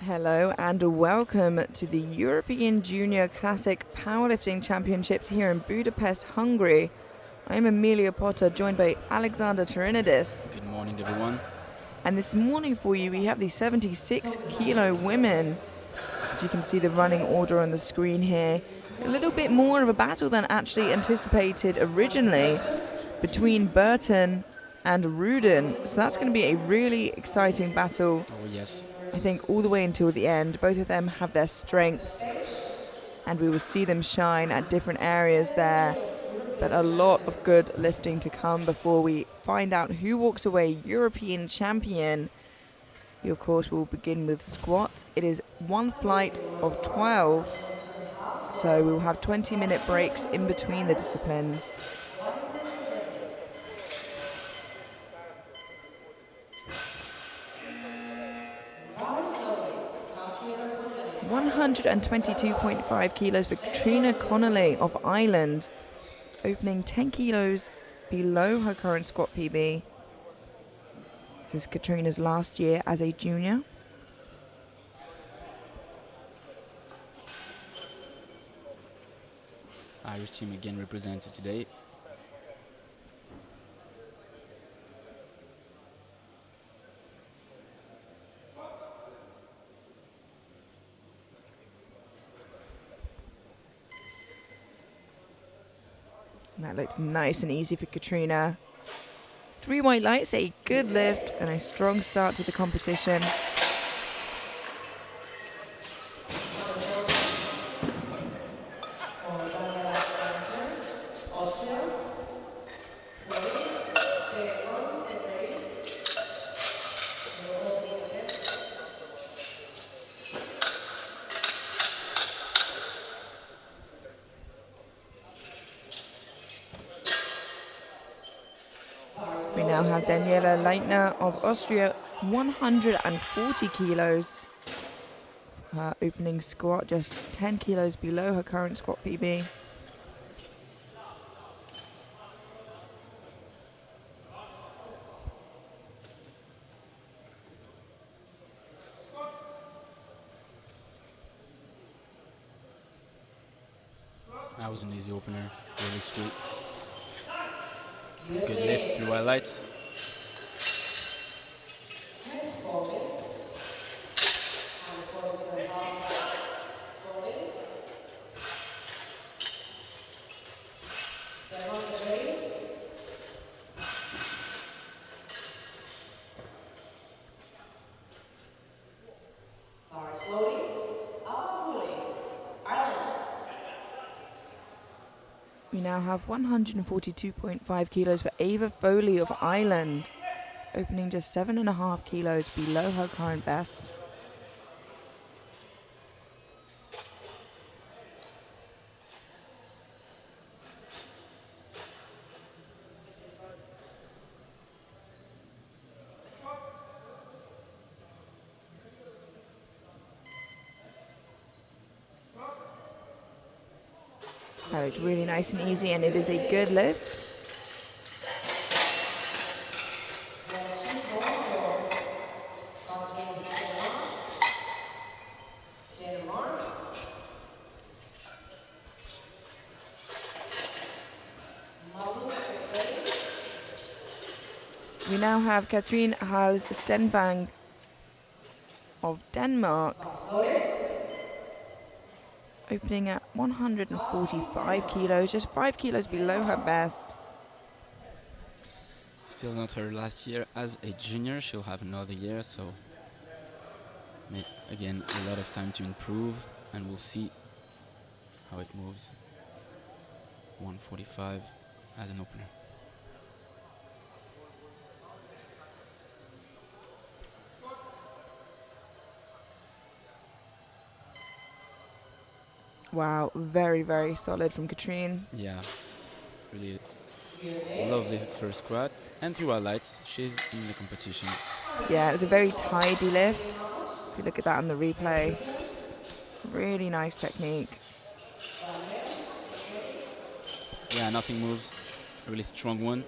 Hello and welcome to the European Junior Classic Powerlifting Championships here in Budapest, Hungary. I'm Amelia Potter, joined by Alexander Tarinidis. Good morning, everyone. And this morning for you, we have the 76 kilo women. As you can see the running order on the screen here. A little bit more of a battle than actually anticipated originally between Burton and Rudin. So that's going to be a really exciting battle. Oh, yes. I think all the way until the end. Both of them have their strengths and we will see them shine at different areas there. But a lot of good lifting to come before we find out who walks away European champion. We of course will begin with squat. It is one flight of 12. So we will have 20-minute breaks in between the disciplines. 122.5 kilos for Katrina Connolly of Ireland, opening 10 kilos below her current squat PB. This is Katrina's last year as a junior. Irish team again represented today. And that looked nice and easy for Katrina. 3 white lights, a good lift and a strong start to the competition. We now have Daniela Leitner of Austria, 140 kilos. Her opening squat just 10 kilos below her current squat PB. That was an easy opener, really sweet. Good lift through highlights. We now have 142.5 kilos for Ava Foley of Ireland, opening just 7.5 kilos below her current best. That looked really nice and easy, and it is a good lift. We now have Katrine Hals Stenvang of Denmark, opening at 145 kilos, just 5 kilos below her best. Still not her last year as a junior. She'll have another year, so again, a lot of time to improve, and we'll see how it moves. 145 as an opener. Wow, very, very solid from Katrine. Yeah, really lovely first squat. And through highlights, she's in the competition. Yeah, it was a very tidy lift. If you look at that on the replay, really nice technique. Yeah, nothing moves. A really strong one.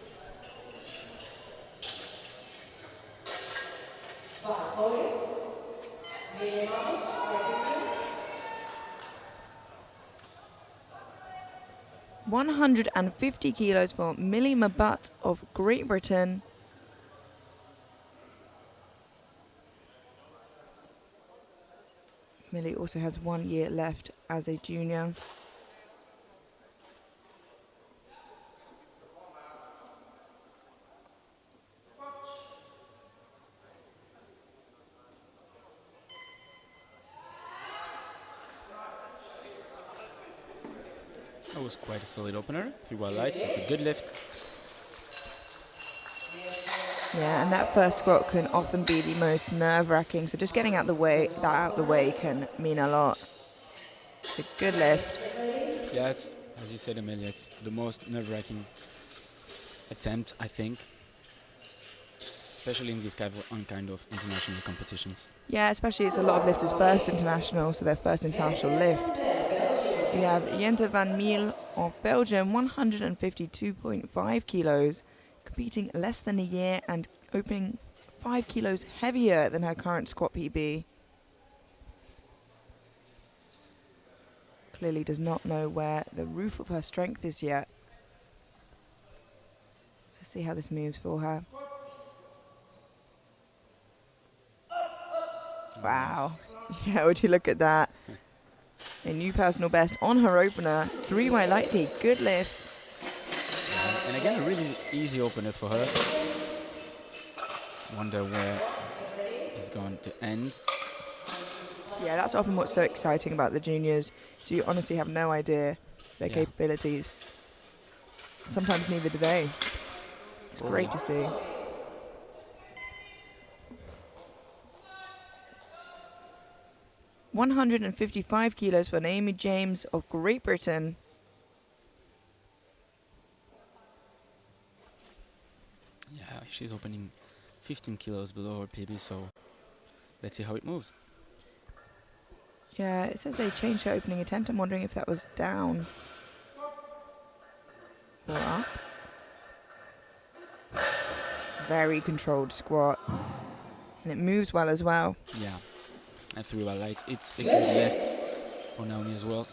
150 kilos for Millie Mabutt of Great Britain. Millie also has 1 year left as a junior. That was quite a solid opener. 3 wide lights. It's a good lift. Yeah, and that first squat can often be the most nerve-wracking. So just getting out the way can mean a lot. It's a good lift. Yeah, it's, as you said, Amelia, it's the most nerve-wracking attempt, I think, especially in these kind of international competitions. Yeah, especially it's a lot of lifters' first international, so their first international lift. We have Jente van Miel of Belgium, 152.5 kilos, competing less than a year and opening 5 kilos heavier than her current squat PB. Clearly does not know where the roof of her strength is yet. Let's see how this moves for her. Wow. Yeah, would you look at that? A new personal best on her opener. 3 white light tee, good lift. And again, a really easy opener for her. Wonder where it's going to end. Yeah, that's often what's so exciting about the juniors. So you honestly have no idea their Yeah. capabilities. Sometimes neither do they. It's great to see. $155 kilos for Naomi James of Great Britain. Yeah, she's opening 15 kilos below her PB, so let's see how it moves. Yeah, it says they changed her opening attempt. I'm wondering if that was down or up. Very controlled squat. And it moves well as well. Yeah, and 3 wide light. It's a good lift for Naomi as well.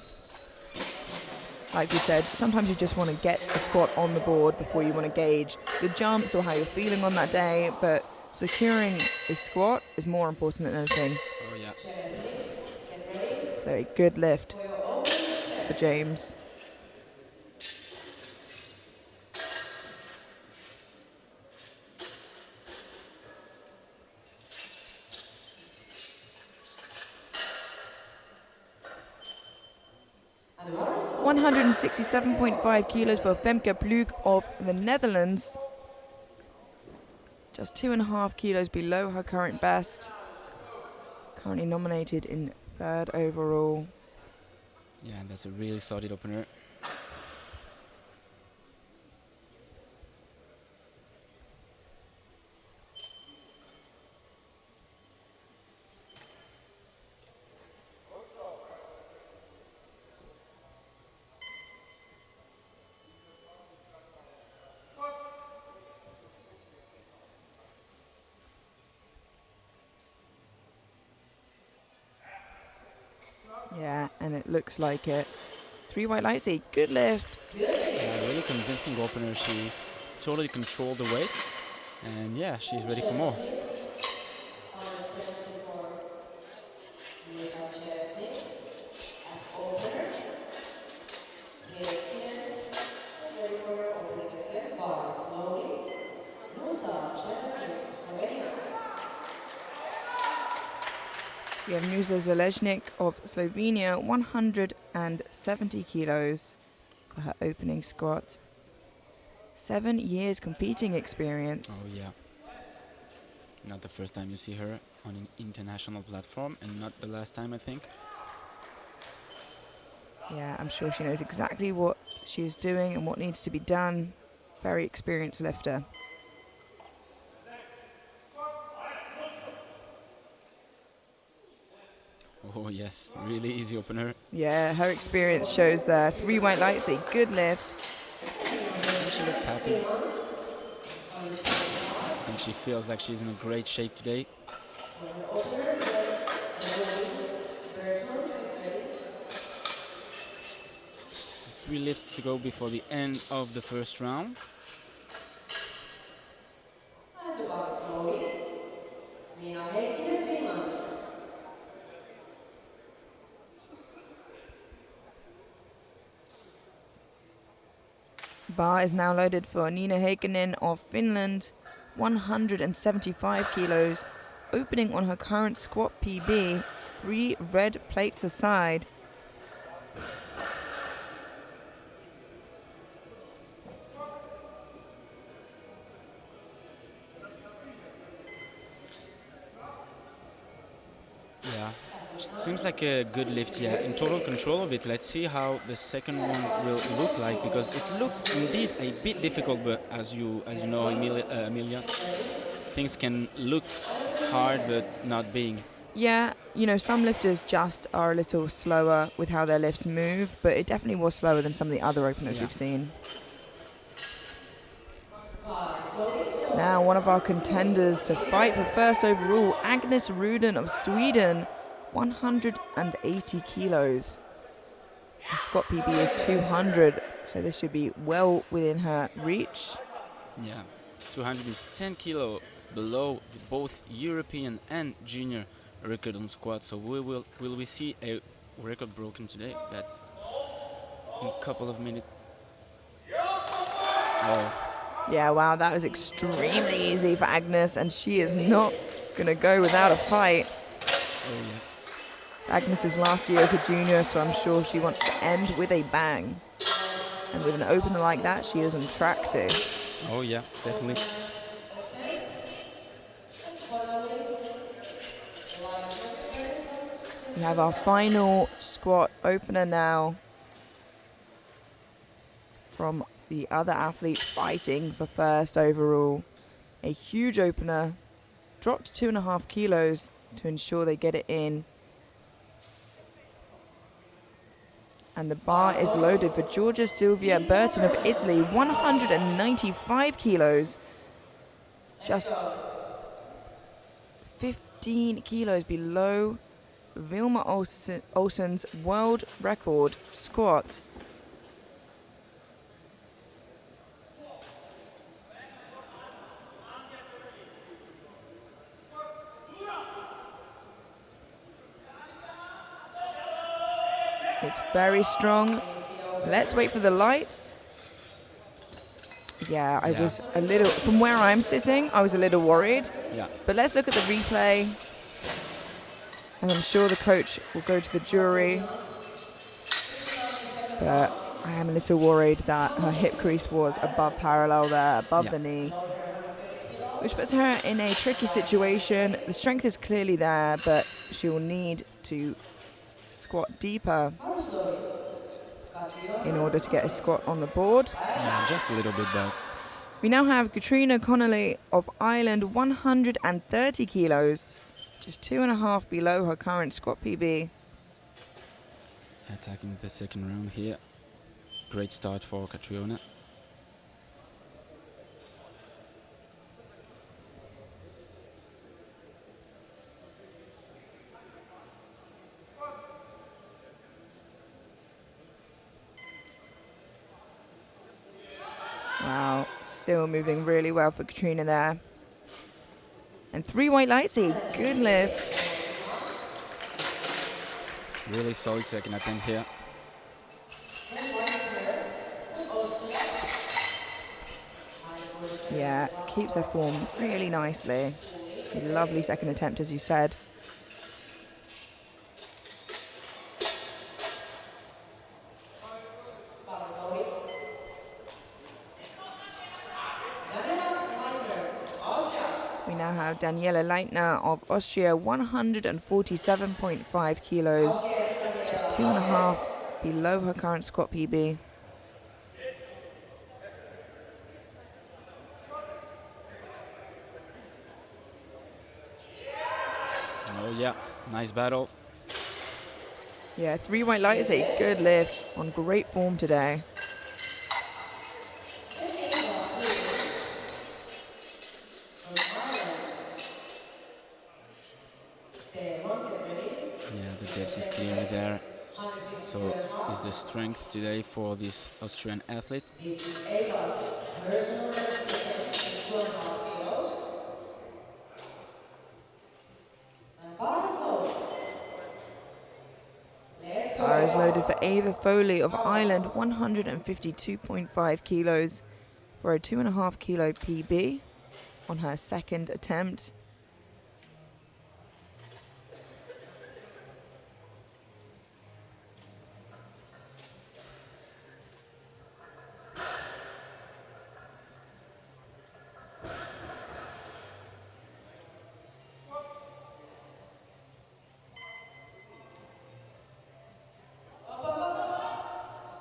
Like we said, sometimes you just want to get a squat on the board before you want to gauge the jumps or how you're feeling on that day, but securing a squat is more important than anything. Oh yeah. So a good lift for James. $167.5 kilos for Femke Ploeg of the Netherlands. Just 2.5 kilos below her current best. Currently nominated in 3rd overall. Yeah, that's a really solid opener. Yeah, and it looks like it. 3 white lights, a good lift. Yeah, really convincing opener. She totally controlled the weight. And yeah, she's ready for more. We have Nusa Zaleznik of Slovenia, 170 kilos for her opening squat. 7 years competing experience. Oh yeah. Not the first time you see her on an international platform, and not the last time, I think. Yeah, I'm sure she knows exactly what she's doing and what needs to be done. Very experienced lifter. Oh yes, really easy opener. Yeah, her experience shows there. 3 white lights, a good lift. She looks happy. I think she feels like she's in a great shape today. Three lifts to go before the end of the first round. And the box slowly. Nina Heikkinen, Finland. Bar is now loaded for Nina Heikkinen of Finland, 175 kilos, opening on her current squat PB, 3 red plates aside. Yeah, seems like a good lift. Yeah, in total control of it. Let's see how the second one will look like, because it looked indeed a bit difficult. But as you know, Emilia, things can look hard but not being. Yeah, you know, some lifters just are a little slower with how their lifts move, but it definitely was slower than some of the other openers we've seen. Now one of our contenders to fight for first overall, Agnes Ruden of Sweden, 180 kilos. Her squat PB is 200, so this should be well within her reach. Yeah, 200 is 10 kilo below both European and junior record on squat. So will we see a record broken today? That's in a couple of minutes. Oh. Yeah, wow, that was extremely easy for Agnes, and she is not going to go without a fight. Oh, yeah. It's Agnes's last year as a junior, so I'm sure she wants to end with a bang. And with an opener like that, she is on track to. Oh, yeah, definitely. We have our final squat opener now from the other athlete fighting for first overall. A huge opener, dropped to 2.5 kilos to ensure they get it in. And the bar is loaded for Georgia Silvia Burton of Italy, 195 kilos. Just 15 kilos below Vilma Olsen's world record squat. It's very strong. Let's wait for the lights. Yeah, I was a little, from where I'm sitting, I was a little worried. Yeah. But let's look at the replay. And I'm sure the coach will go to the jury. But I am a little worried that her hip crease was above parallel there, above the knee. Which puts her in a tricky situation. The strength is clearly there, but she will need to squat deeper in order to get a squat on the board. Yeah, just a little bit back. We now have Katrina Connolly of Ireland, 130 kilos, just 2.5 below her current squat PB. Attacking the second round here. Great start for Catriona. Wow, still moving really well for Katrina there. And 3 white lights, a good lift. Really solid second attempt here. Yeah, keeps her form really nicely. Lovely second attempt, as you said. We now have Daniela Leitner of Austria, 147.5 kilos, just 2.5 below her current squat PB. Oh yeah, nice battle. Yeah, 3 white light is a good lift, on great form today. Yeah, the depth is clearly there. 152 So and a is the half. strength today for this Austrian athlete. This is A class, personal best attempt in 2.5 kilos. And bar slowly. Let's go. Bar is loaded for Bar. Ava Foley of Come Ireland, on. 152.5 kilos for a 2.5 kilo PB on her second attempt.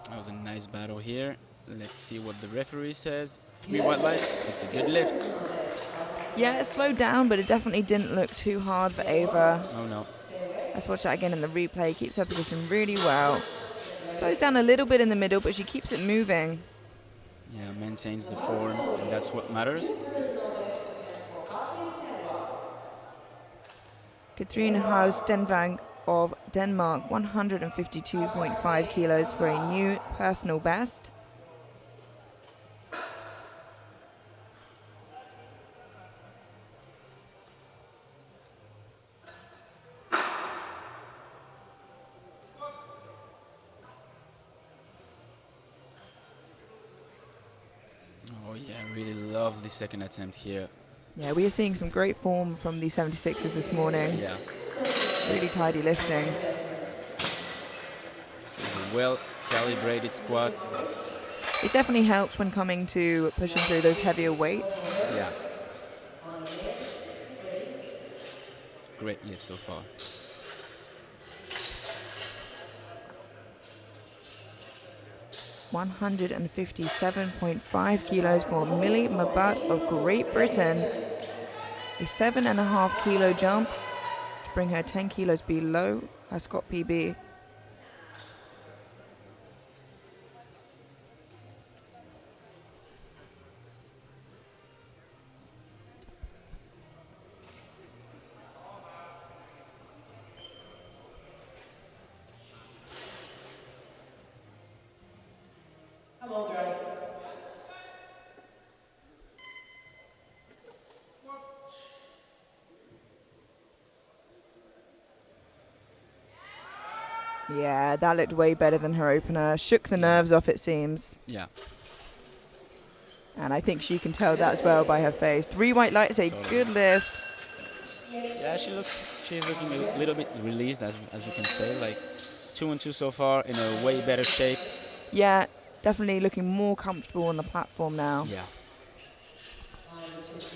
That was a nice battle here. Let's see what the referee says. 3 white lights. It's a good lift. Yeah, it slowed down, but it definitely didn't look too hard for Ava. Oh no. Let's watch that again in the replay. Keeps her position really well. Slows down a little bit in the middle, but she keeps it moving. Yeah, maintains the form, and that's what matters. Katrine Haus Stenvang of Denmark, 152.5 kilos for a new personal best. Oh yeah, I really love the second attempt here. Yeah, we are seeing some great form from the 76ers this morning. Yeah, Really tidy lifting. a well calibrated squat. It definitely helps when coming to pushing through those heavier weights. Yeah. Great lift so far. $157.5 kilos for Millie Mabat of Great Britain. A 7.5 kilo jump to bring her 10 kilos below her Scott PB. Come on, girl. Yeah, that looked way better than her opener. Shook the nerves off, it seems. Yeah. And I think she can tell that as well by her face. 3 white lights, a good lift. Yeah, she's looking a little bit released, as you can say. Like 2 and 2 so far, in a way better shape. Yeah, definitely looking more comfortable on the platform now. Yeah.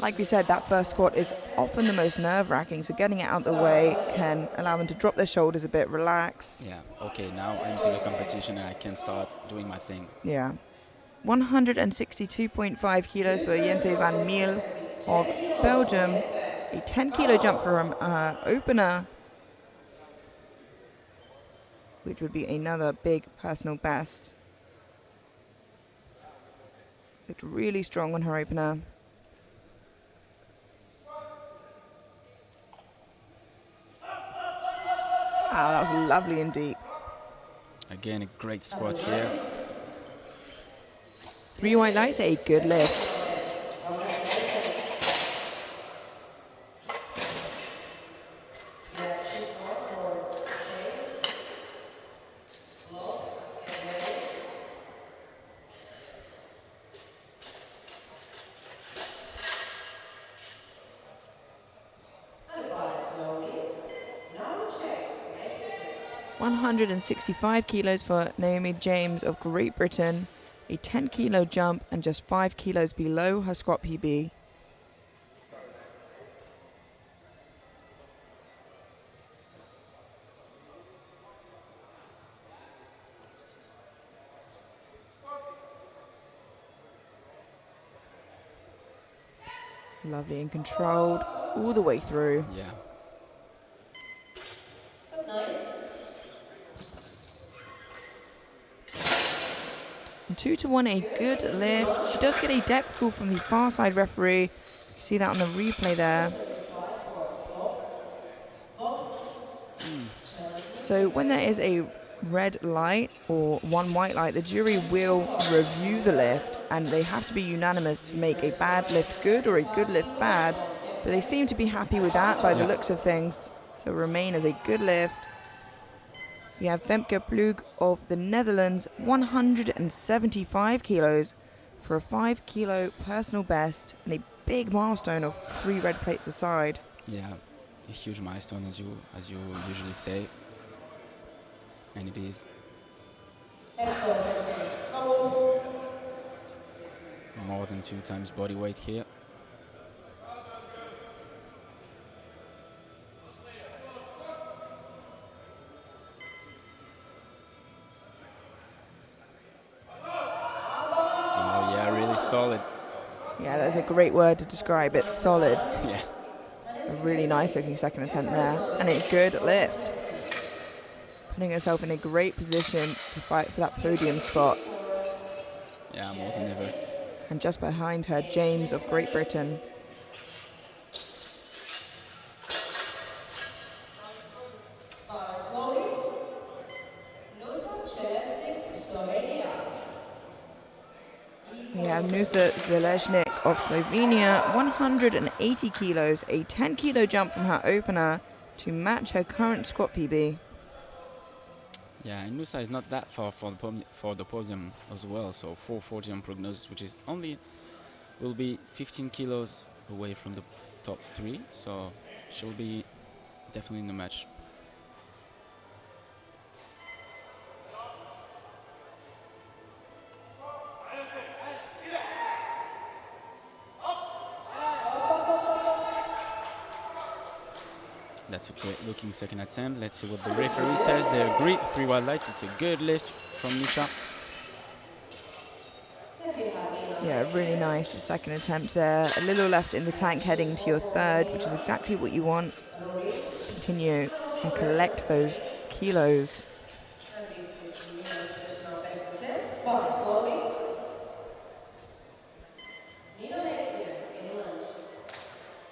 Like we said, that first squat is often the most nerve-wracking, so getting it out the way can allow them to drop their shoulders a bit, relax. Yeah. Okay, now I'm into the competition and I can start doing my thing. Yeah. 162.5 kilos for Jente van Miel of Belgium. A 10 kilo jump for her opener, which would be another big personal best. Looked really strong on her opener. Wow, that was lovely and deep. Again, a great squat here. 3 white lights, a good lift. And bar slowly. Now we check. 165 kilos for Naomi James of Great Britain. A 10 kilo jump and just 5 kilos below her squat PB. Lovely and controlled all the way through. Yeah. Nice. And 2-1, a good lift. She does get a depth call from the far side referee. You see that on the replay there. So when there is a red light or one white light, the jury will review the lift, and they have to be unanimous to make a bad lift good or a good lift bad. But they seem to be happy with that by the looks of things. So remain as a good lift. We have Femke Plug of the Netherlands, 175 kilos for a 5 kilo personal best and a big milestone of 3 red plates aside. Yeah, a huge milestone, as you usually say, and it is. More than 2 times body weight here. Oh yeah, really solid. Yeah, that's a great word to describe it, solid. Yeah. A really nice looking second attempt there, and a good lift. Putting herself in a great position to fight for that podium spot. Yeah, more than ever. And just behind her, James of Great Britain. We have Nusa Zeleznik of Slovenia, 180 kilos, a 10 kilo jump from her opener to match her current squat PB. Yeah, and Nusa is not that far for the podium as well, so 440 on prognosis, which is only will be 15 kilos away from the top 3, so she'll be definitely in the match. That's a great looking second attempt. Let's see what the referee says. They agree. 3 white lights. It's a good lift from Nisha. Yeah, really nice second attempt there. A little left in the tank heading to your third, which is exactly what you want. Continue and collect those kilos.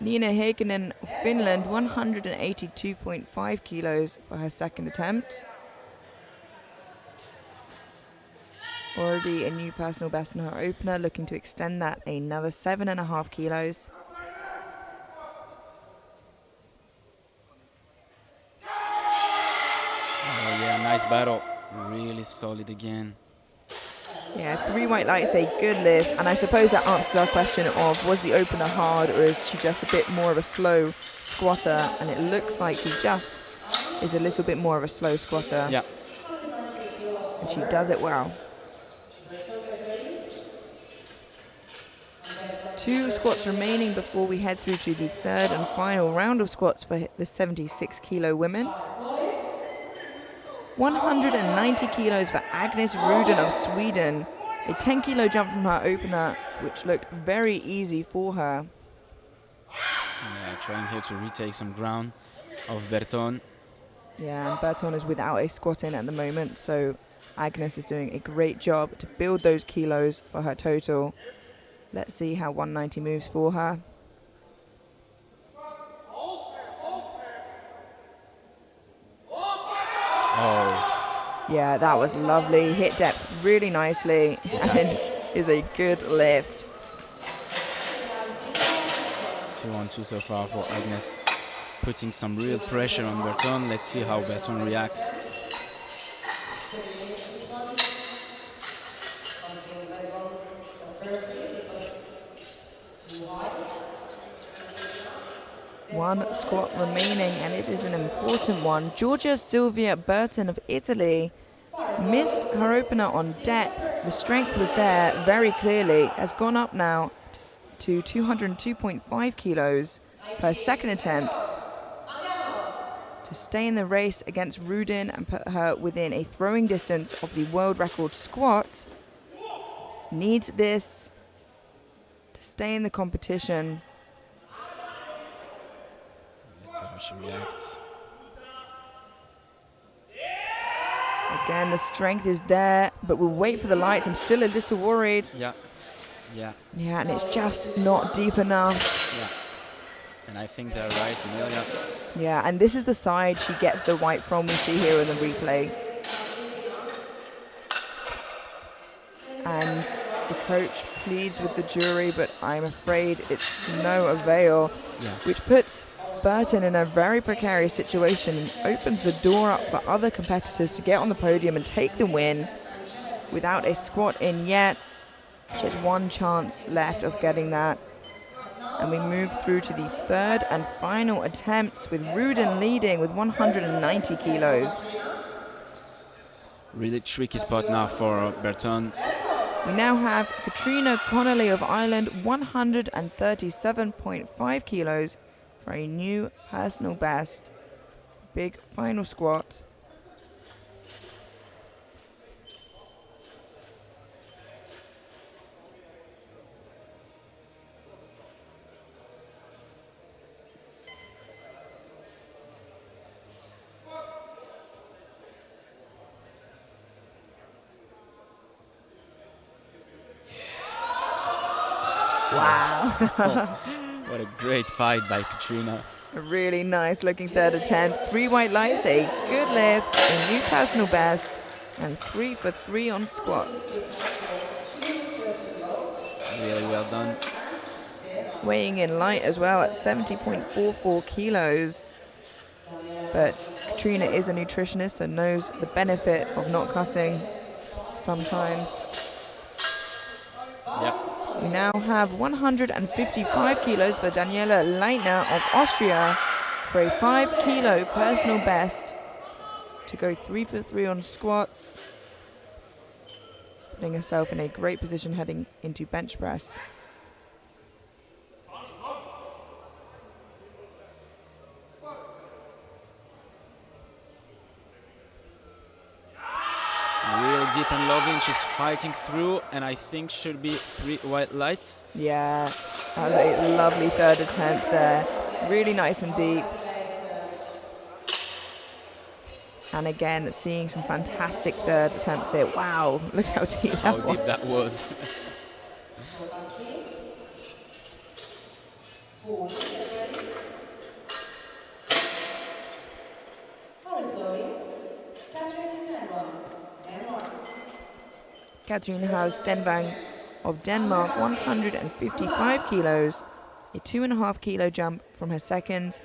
Nina Heikkinen of Finland, 182.5 kilos for her second attempt. Already a new personal best in her opener, looking to extend that another 7.5 kilos. Oh yeah, nice battle. Really solid again. Yeah, 3 white lights, a good lift, and I suppose that answers our question of, was the opener hard or is she just a bit more of a slow squatter? And it looks like she just is a little bit more of a slow squatter. Yeah. And she does it well. 2 squats remaining before we head through to the third and final round of squats for the 76 kilo women. 190 kilos for Agnes Ruden of Sweden. A 10 kilo jump from her opener, which looked very easy for her. Yeah, trying here to retake some ground of Berton. Yeah, and Berton is without a squat in at the moment, so Agnes is doing a great job to build those kilos for her total. Let's see how 190 moves for her. Oh. Yeah, that was lovely. Hit depth really nicely. And is a good lift. 2-1-2 so far for Agnes. Putting some real pressure on Berton. Let's see how Berton reacts. One squat remaining, and it is an important one. Georgia Silvia Burton of Italy missed her opener on depth. The strength was there very clearly. Has gone up now to 202.5 kilos per second attempt to stay in the race against Rudin and put her within a throwing distance of the world record squat. Needs this to stay in the competition. Let's see how she reacts. Again, the strength is there, but we'll wait for the lights. I'm still a little worried. Yeah. Yeah, and it's just not deep enough. Yeah. And I think they're right, Amelia. Yeah, and this is the side she gets the white from, we see here in the replay. And the coach pleads with the jury, but I'm afraid it's to no avail, which puts Burton in a very precarious situation and opens the door up for other competitors to get on the podium and take the win without a squat in yet. She has one chance left of getting that. And we move through to the third and final attempts with Rudin leading with 190 kilos. Really tricky spot now for Berton. We now have Katrina Connolly of Ireland, 137.5 kilos for a new personal best. Big final squat. Wow. What a great fight by Katrina. A really nice looking third attempt. 3 white lights, a good lift, a new personal best, and 3 for 3 on squats. Really well done. Weighing in light as well at 70.44 kilos. But Katrina is a nutritionist, so knows the benefit of not cutting sometimes. Yeah. We now have 155 kilos for Daniela Leitner of Austria for a 5 kilo personal best to go 3 for 3 on squats, putting herself in a great position heading into bench press. Really deep and lovely, and she's fighting through, and I think should be 3 white lights. Yeah, that was a lovely third attempt there. Really nice and deep. And again, seeing some fantastic third attempts here. Wow, look how deep that was. How deep that was. Katrine Haus Stenvang of Denmark, 155 kilos, a 2.5 kilo jump from her second.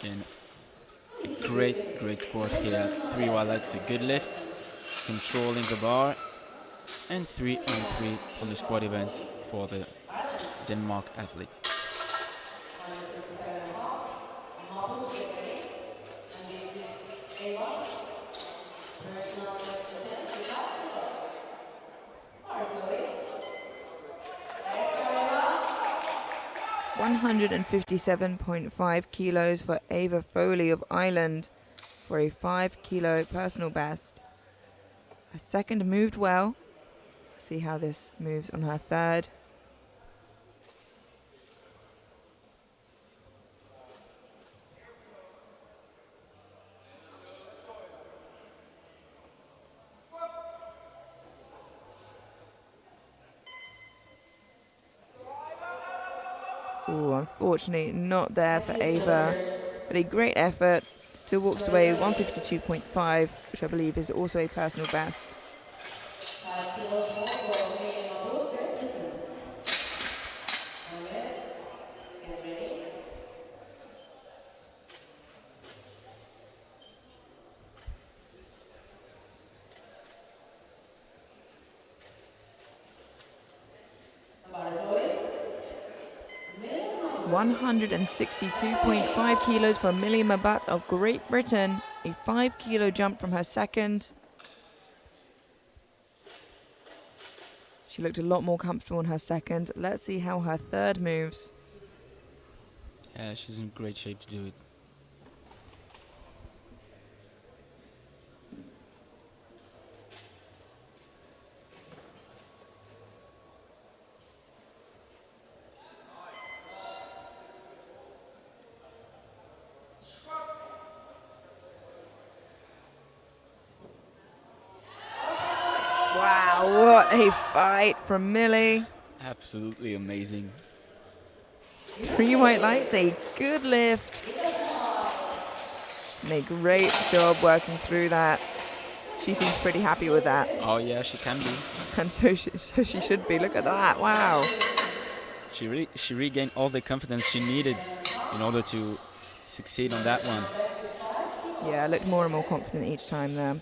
Again, a great squat here. 3 white lights, a good lift, controlling the bar, and 3 on 3 on the squat event for the Denmark athlete. Personal best attempt without kilos. 157.5 kilos for Ava Foley of Ireland for a 5 kilo personal best. Her second moved well. See how this moves on her third. Ooh, unfortunately not there for Ava, but a great effort. Still walks away with 152.5, which I believe is also a personal best. 5 kilos more for me and my both Great Britain. Okay, get ready. Bar is loaded. 162.5 kilos for Millie Mabat of Great Britain, a 5 kilo jump from her second. She looked a lot more comfortable in her second. Let's see how her third moves. Yeah, she's in great shape to do it. What a fight from Millie. Absolutely amazing. 3 white lights, a good lift. And a great job working through that. She seems pretty happy with that. Oh yeah, she can be. And so she should be. Look at that. Wow. She regained all the confidence she needed in order to succeed on that one. Yeah, looked more and more confident each time there.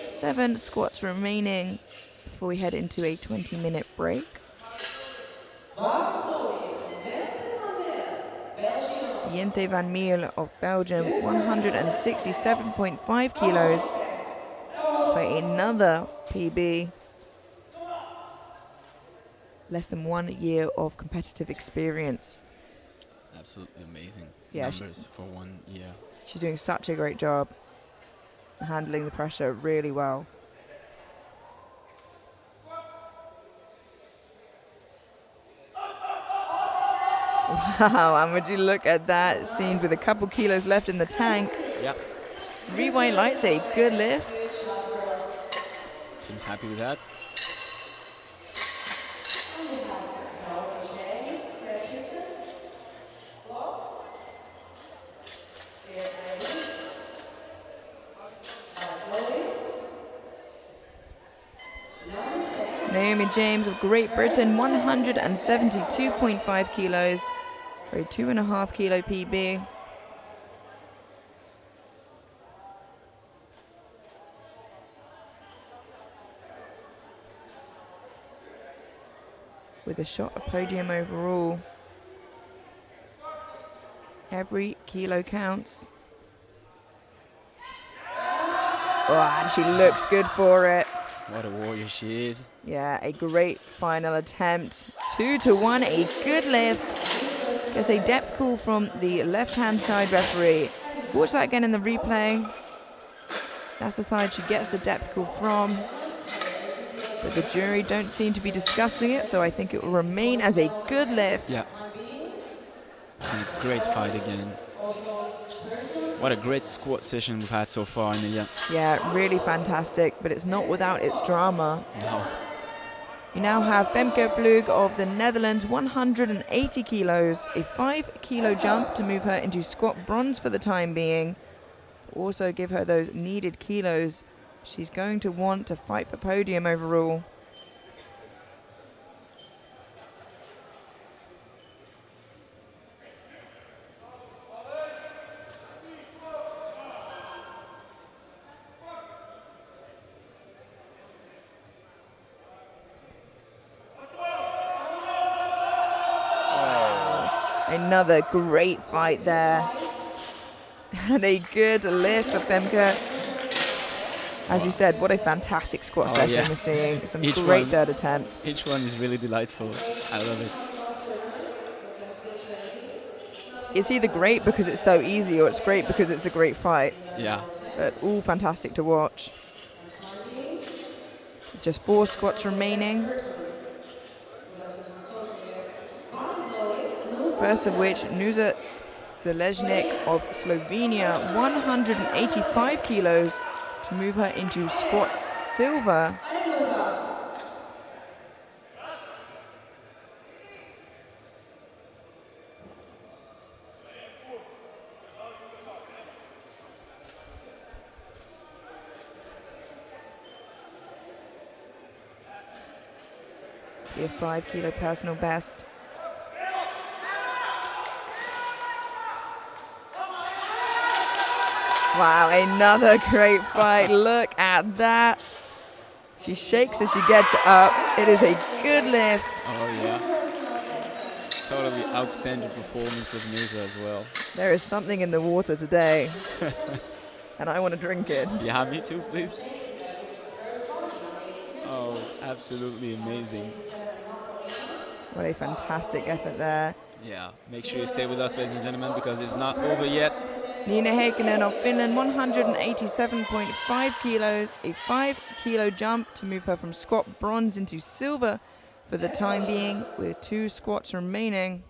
7 squats remaining before we head into a 20-minute break. Jente van Meel of Belgium, 167.5 kilos for another PB. Less than 1 year of competitive experience. Absolutely amazing Yeah, numbers for 1 year. She's doing such a great job handling the pressure really well. Wow, and would you look at that scene with a couple kilos left in the tank. Yeah. 3 white lights, a good lift. Seems happy with that. Naomi James of Great Britain, 172.5 kilos for a 2.5 kilo PB. With a shot at podium overall. Every kilo counts. Oh, and she looks good for it. What a warrior she is. Yeah, a great final attempt. 2-1, a good lift. Gets a depth call from the left-hand side referee. Watch that again in the replay. That's the side she gets the depth call from. But the jury don't seem to be discussing it, so I think it will remain as a good lift. Yeah. And a great fight again. What a great squat session we've had so far, Emilia. Yeah, really fantastic, but it's not without its drama. No. You now have Femke Plug of the Netherlands, 180 kilos, a 5 kilo jump to move her into squat bronze for the time being. Also give her those needed kilos. She's going to want to fight for podium overall. Another great fight there. And a good lift for Femke. As you said, what a fantastic squat session we're seeing. Some great third attempts. Each one is really delightful. I love it. It's either great because it's so easy or it's great because it's a great fight. Yeah. But all fantastic to watch. Just 4 squats remaining. First of which, Nusa Zeleznik of Slovenia, 185 kilos to move her into squat silver. To be a 5 kilo personal best. Wow, another great fight. Look at that. She shakes as she gets up. It is a good lift. Oh, yeah. Totally outstanding performance of Nusa as well. There is something in the water today. And I want to drink it. Yeah, me too, please. Oh, absolutely amazing. What a fantastic effort there. Yeah, make sure you stay with us, ladies and gentlemen, because it's not over yet. Nina Heikkinen of Finland, 187.5 kilos, a 5 kilo jump to move her from squat bronze into silver for the time being, with 2 squats remaining.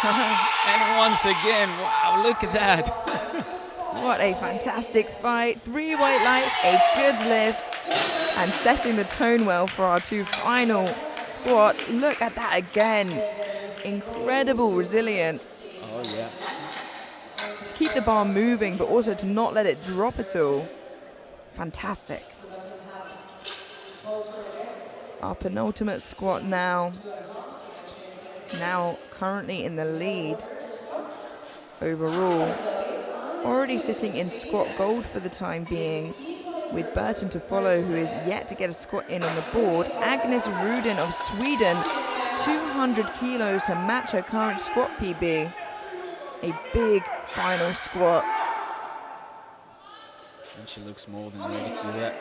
And once again, wow, look at that. What a fantastic fight. 3 white lights, a good lift, and setting the tone well for our 2 final squats. Look at that again. Incredible resilience Oh, yeah. to keep the bar moving, but also to not let it drop at all. Fantastic. Our penultimate squat now. Now currently in the lead overall. Already sitting in squat gold for the time being, with Burton to follow, who is yet to get a squat in on the board. Agnes Rudin of Sweden, 200 kilos to match her current squat PB. A big final squat. And she looks more than ready to do that.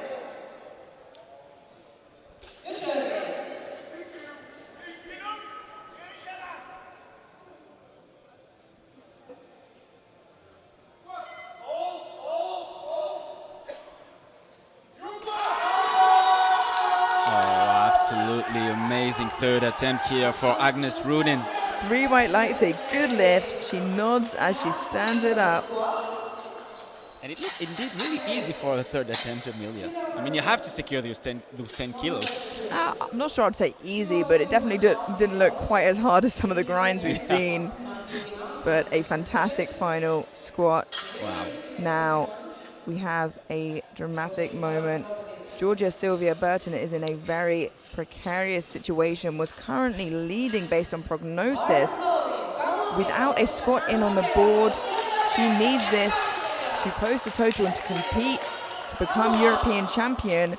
Absolutely amazing third attempt here for Agnes Rudin. 3 white lights, a good lift. She nods as she stands it up. And it looked indeed really easy for a third attempt, Amelia. I mean, you have to secure those 10 kilos. I'm not sure I'd say easy, but it definitely didn't look quite as hard as some of the grinds we've seen. But a fantastic final squat. Wow. Now we have a dramatic moment. Georgia Sylvia Burton is in a very precarious situation, was currently leading based on prognosis. Without a squat in on the board, she needs this to post a total and to compete, to become European champion.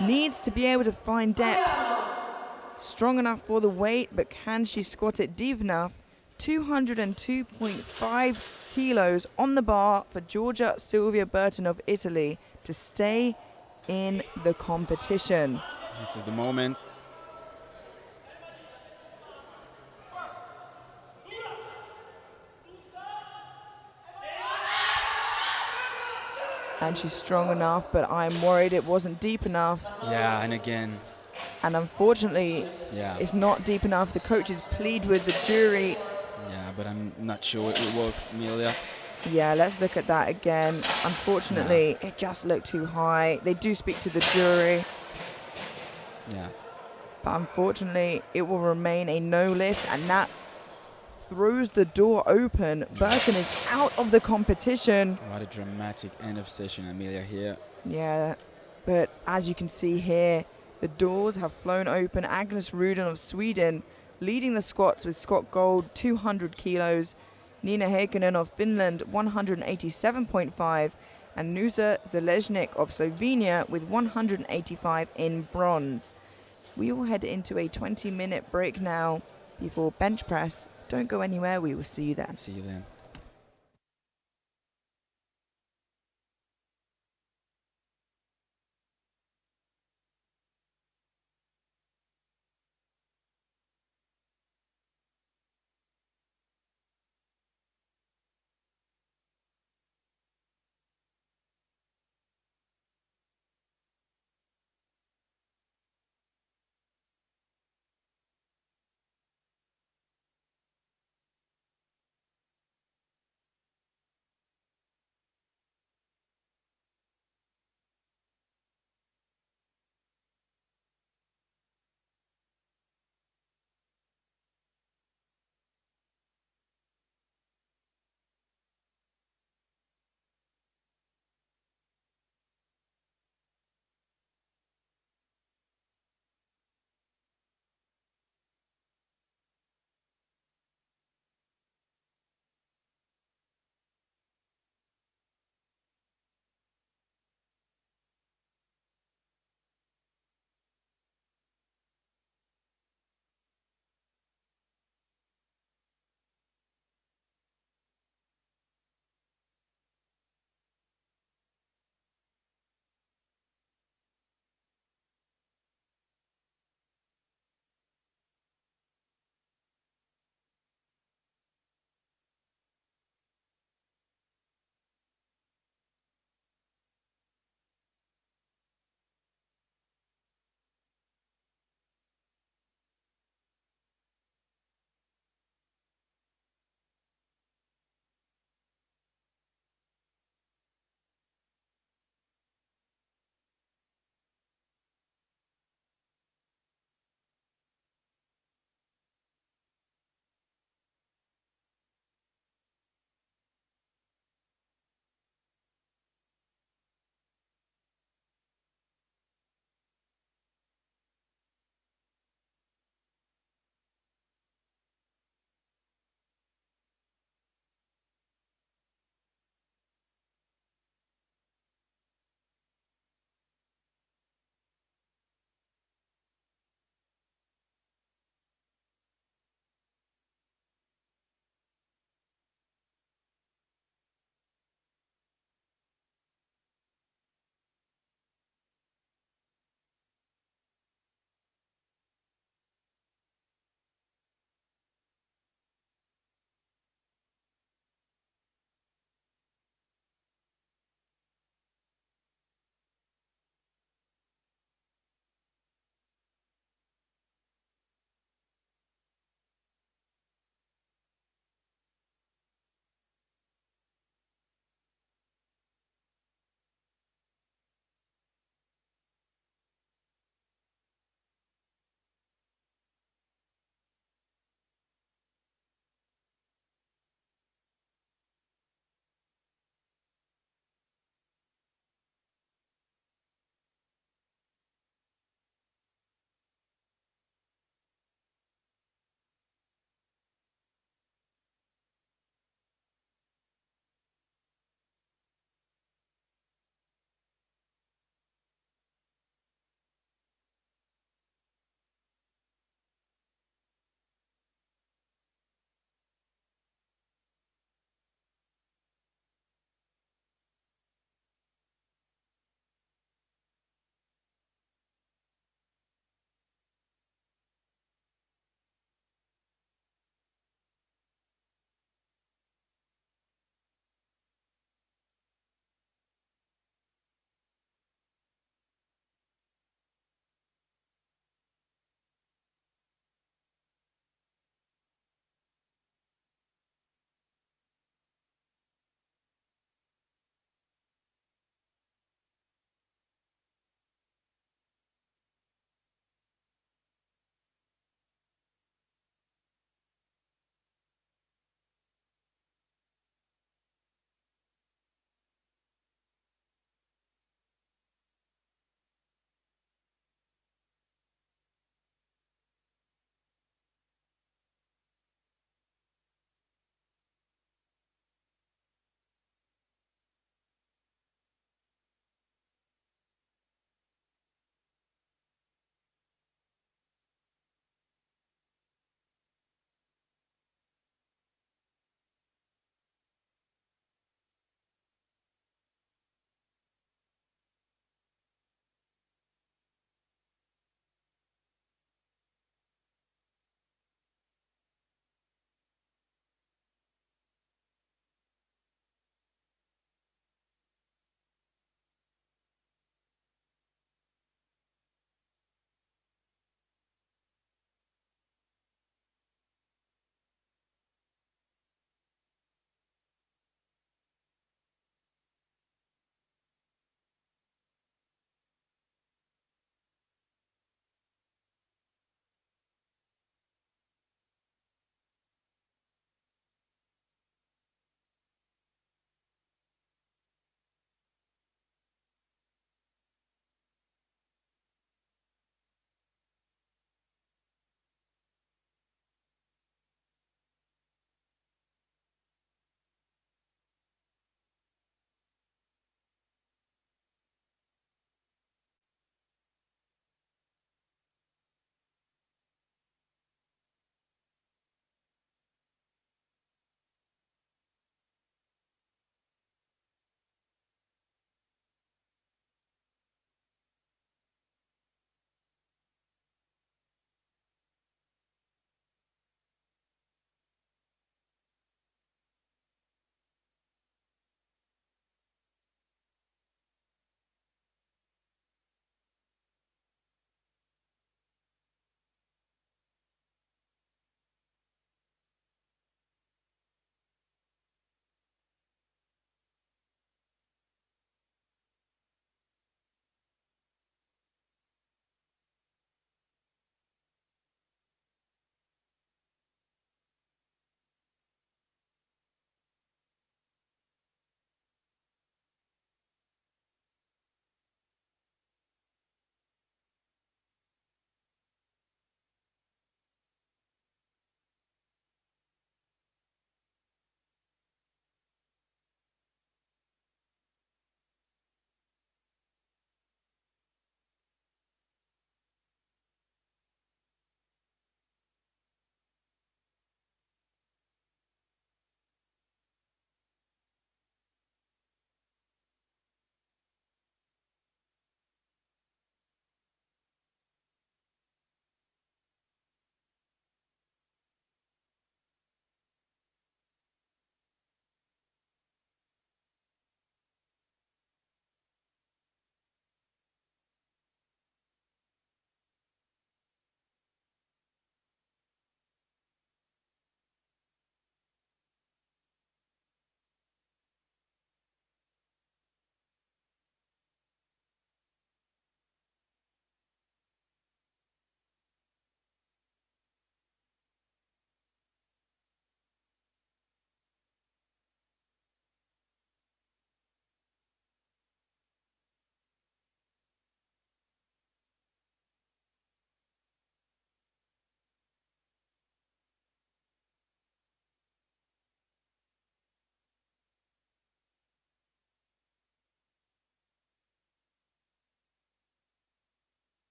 Needs to be able to find depth. Strong enough for the weight, but can she squat it deep enough? 202.5 kilos on the bar for Georgia Sylvia Burton of Italy to stay in the competition. This is the moment. And she's strong enough, but I'm worried it wasn't deep enough. Yeah, and again. And unfortunately, it's not deep enough. The coaches plead with the jury. Yeah, but I'm not sure it will work, Amelia. Yeah, let's look at that again. Unfortunately, it just looked too high. They do speak to the jury. Yeah. But unfortunately, it will remain a no lift, and that throws the door open. Burton is out of the competition. What a dramatic end of session, Amelia, here. Yeah, but as you can see here, the doors have flown open. Agnes Rudin of Sweden leading the squats with squat gold, 200 kilos. Nina Heikkinen of Finland, 187.5. And Nusa Zeleznik of Slovenia with 185 in bronze. We will head into a 20-minute break now before bench press. Don't go anywhere. We will see you then. See you then.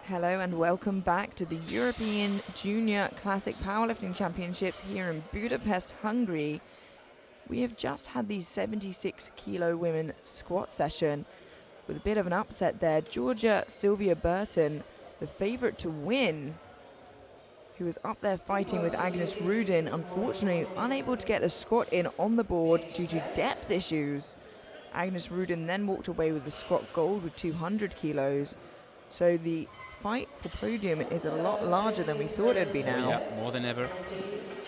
Hello and welcome back to the European Junior Classic Powerlifting Championships here in Budapest, Hungary. We have just had the 76 kilo women squat session with a bit of an upset there. Georgia Sylvia Burton, the favourite to win, who was up there fighting with Agnes Rudin, unfortunately unable to get the squat in on the board due to depth issues. Agnes Rudin then walked away with the squat gold with 200 kilos. So the fight for podium is a lot larger than we thought it'd be now. Oh yeah, more than ever.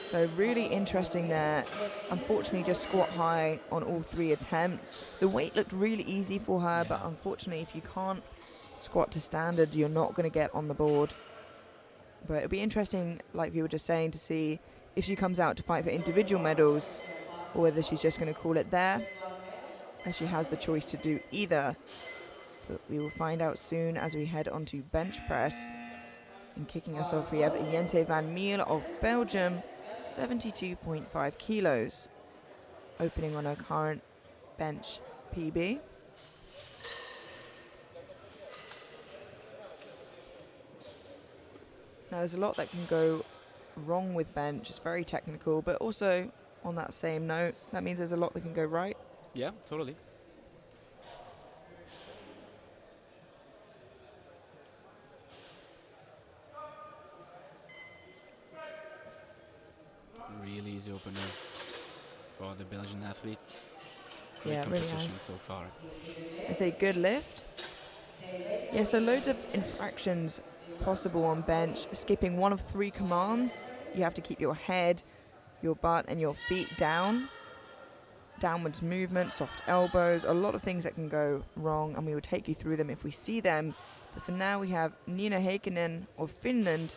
So really interesting there. Unfortunately just squat high on all 3 attempts. The weight looked really easy for her, but unfortunately if you can't squat to standard, you're not going to get on the board. But it'll be interesting, like we were just saying, to see if she comes out to fight for individual medals or whether she's just going to call it there, as she has the choice to do either. But we will find out soon as we head on to bench press. And kicking us off, we have Jente van Miel of Belgium, 72.5 kilos, opening on her current bench PB. Now there's a lot that can go wrong with bench. It's very technical, but also on that same note, that means there's a lot that can go right. Yeah, totally. Really easy opener for the Belgian athlete. Great Yeah, really competition nice. so far. It's a good lift. Yeah, so loads of infractions possible on bench. Skipping one of 3 commands. You have to keep your head, your butt and your feet down. Downwards movement, soft elbows, a lot of things that can go wrong, and we will take you through them if we see them. But for now we have Nina Heikkinen of Finland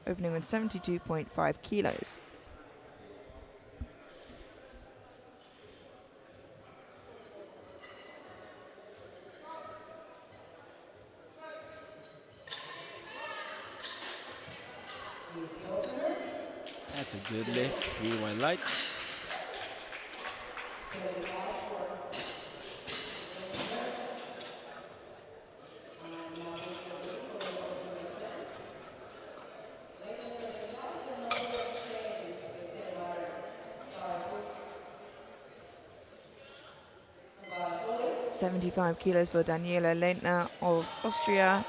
opening with 72.5 kilos. That's a good lift. 3 white lights. .75 kilos for Daniela Lehntner of Austria,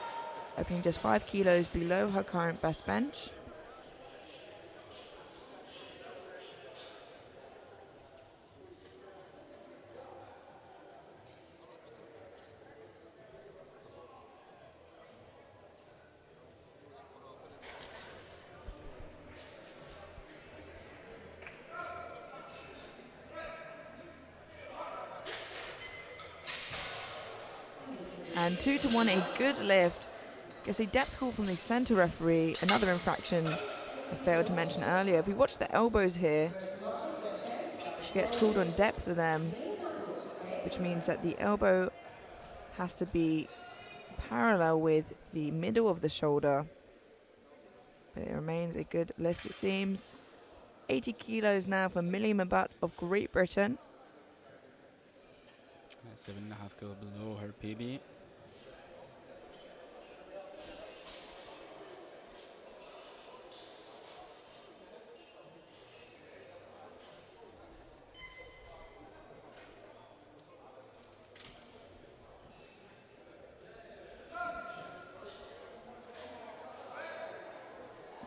opening just 5 kilos below her current best bench. And 2-1, a good lift. Gets a depth call from the center referee. Another infraction I failed to mention earlier. If we watch the elbows here, she gets called on depth for them, which means that the elbow has to be parallel with the middle of the shoulder. But it remains a good lift, it seems. 80 kilos now for Millie Mabat of Great Britain. 7.5 kilo below her PB.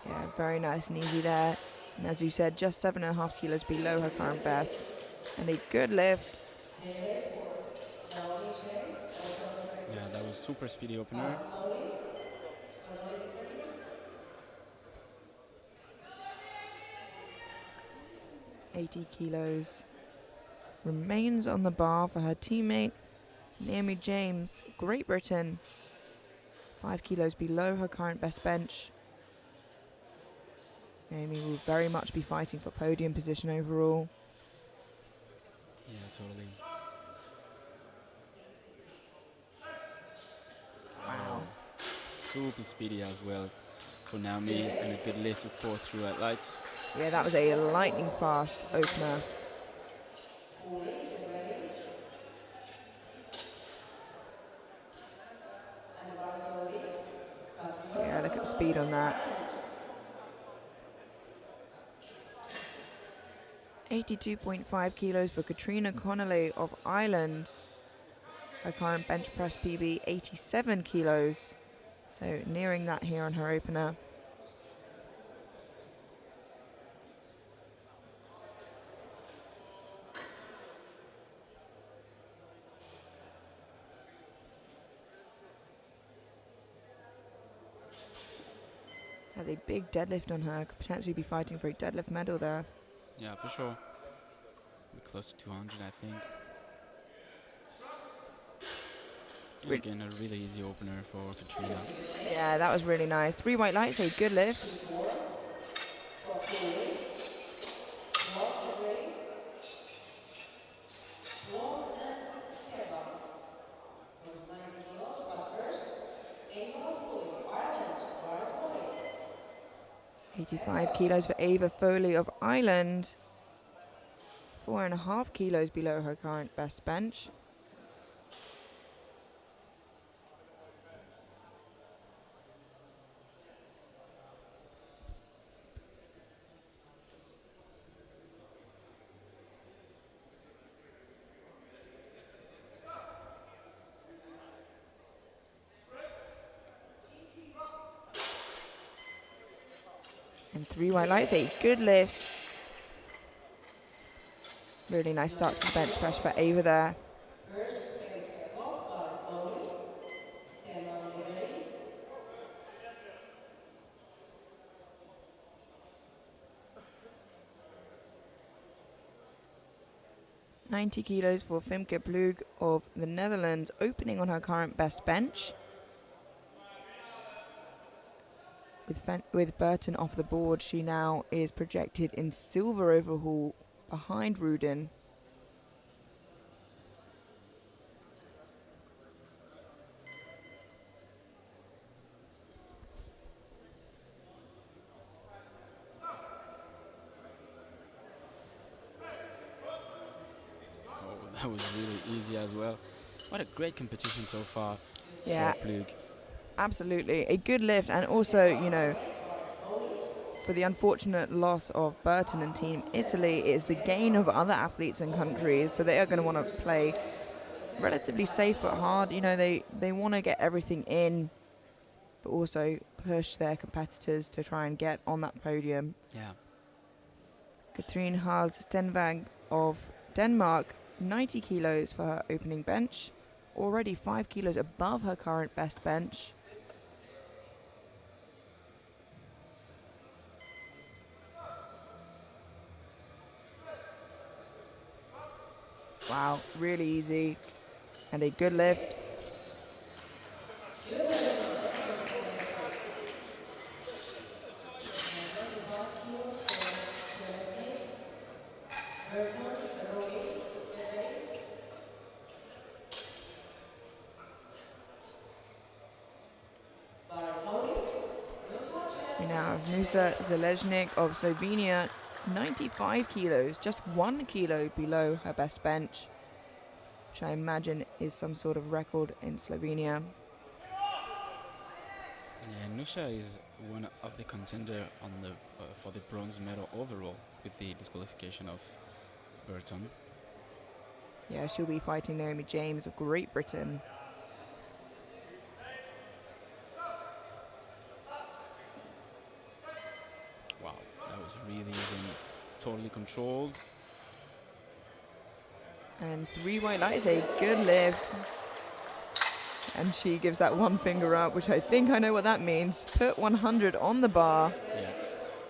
Yeah, very nice and easy there. And as you said, just 7.5 kilos below her current best. And a good lift. Yeah, that was super speedy opener. 80 kilos remains on the bar for her teammate Naomi James, Great Britain, 5 kilos below her current best bench. Naomi will very much be fighting for podium position overall. Yeah, totally. Wow. Super speedy as well for Naomi, and a good lift of course through at lights. Yeah, that was a lightning fast opener. at the speed on that. 82.5 kilos for Katrina Connolly of Ireland. Her current bench press PB, 87 kilos. So nearing that here on her opener. Has a big deadlift on her. Could potentially be fighting for a deadlift medal there. Yeah, for sure. We're close to 200, I think. And again, a really easy opener for Katrina. Yeah, that was really nice. 3 white lights, a good lift. Long and Stefan. Both 90 kilos, but first, Ava Foley, Ireland, Paris Foley. 85 kilos for Ava Foley of Ireland. 4.5 kilos below her current best bench. And 3 white lights, a good lift. Really nice start to the bench press for Ava there. First, very careful, but slowly. Stand on the ready. $90 kilos for Femke Plug of the Netherlands, opening on her current best bench. With Burton off the board, she now is projected in silver overhaul behind Rudin. Oh, that was really easy as well. What a great competition so far Yeah, for Plug. absolutely. A good lift, and also, you know, for the unfortunate loss of Burton and Team Italy is the gain of other athletes and countries. So they are going to want to play relatively safe but hard. You know, they want to get everything in, but also push their competitors to try and get on that podium. Yeah. Katrine Hals Stenvang of Denmark, 90 kilos for her opening bench. Already 5 kilos above her current best bench. Wow, really easy. And a good lift. We now have Nusa Zeleznik of Slovenia, 95 kilos, just 1 kilo below her best bench, which I imagine is some sort of record in Slovenia. Yeah, Nusha is one of the contender on the for the bronze medal overall with the disqualification of Burton. Yeah, she'll be fighting Naomi James of Great Britain. Wow, that was really easy and totally controlled. And 3 white lights, a good lift. And she gives that one finger up, which I think I know what that means. Put 100 on the bar. Yeah.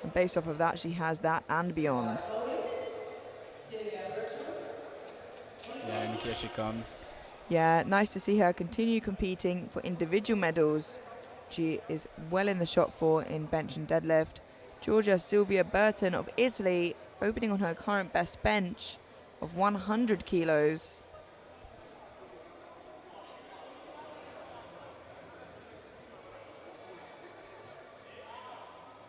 And based off of that, she has that and beyond. Yeah, and here she comes. Yeah, nice to see her continue competing for individual medals. She is well in the shot for in bench and deadlift. Georgia Silvia Burton of Italy, opening on her current best bench of 100 kilos.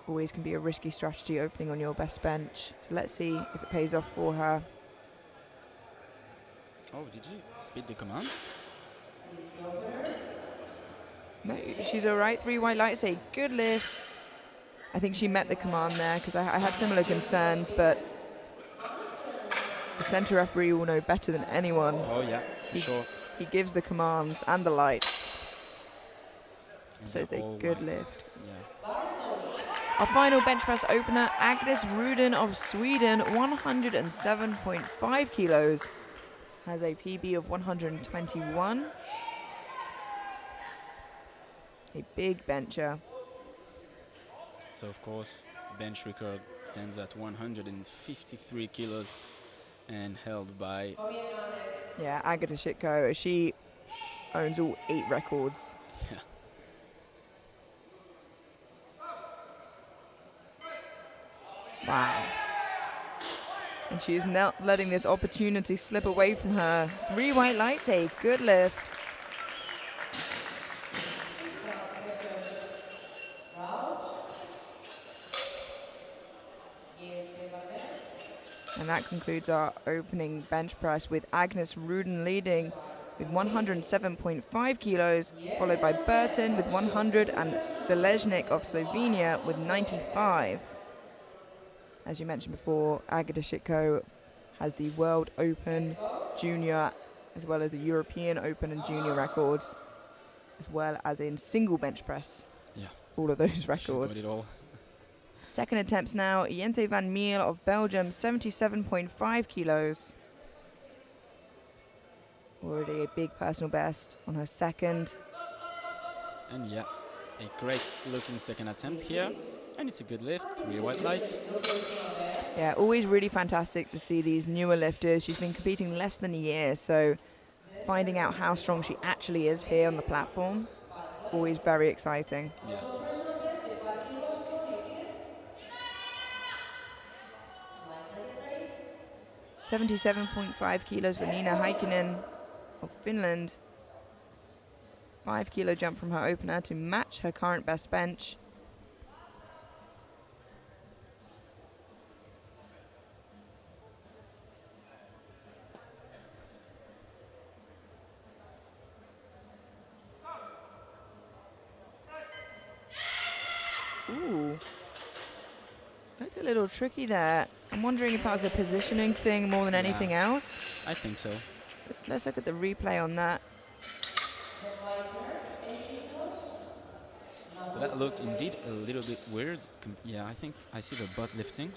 Always can be a risky strategy opening on your best bench. So let's see if it pays off for her. Oh, did she beat the command? No, she's all right. 3 white lights, a good lift. I think she met the command there because I had similar concerns, but the center referee will know better than anyone. Oh yeah, for sure. He gives the commands and the lights. And So it's a all good lights. lift. Yeah. Our final bench press opener, Agnes Ruden of Sweden, 107.5 kilos. Has a PB of 121. A big bencher. So of course, bench record stands at 153 kilos and held by. Yeah, Agata Shitko. She owns all 8 records. Yeah. Wow. And she is not letting this opportunity slip away from her. 3 white lights, a good lift. And that concludes our opening bench press with Agnes Ruden leading with 107.5 kilos, followed by Burton with 100 and Zeleznik of Slovenia with 95. As you mentioned before, Agata Shitko has the World Open Junior as well as the European Open and Junior records, as well as in single bench press. Yeah. All of those She's records. got it all. Second attempts now, Jente van Meel of Belgium, 77.5 kilos. Already a big personal best on her second. And yeah, a great looking second attempt here. And it's a good lift, 3 white lights. Yeah, always really fantastic to see these newer lifters. She's been competing less than a year, so finding out how strong she actually is here on the platform, always very exciting. Yeah. 77.5 kilos for Nina Heikkinen of Finland. 5 kilo jump from her opener to match her current best bench. Ooh. Looked a little tricky there. I'm wondering if that was a positioning thing more than anything else. I think so. Let's look at the replay on that. That looked indeed a little bit weird. Yeah, I think I see the butt lifting.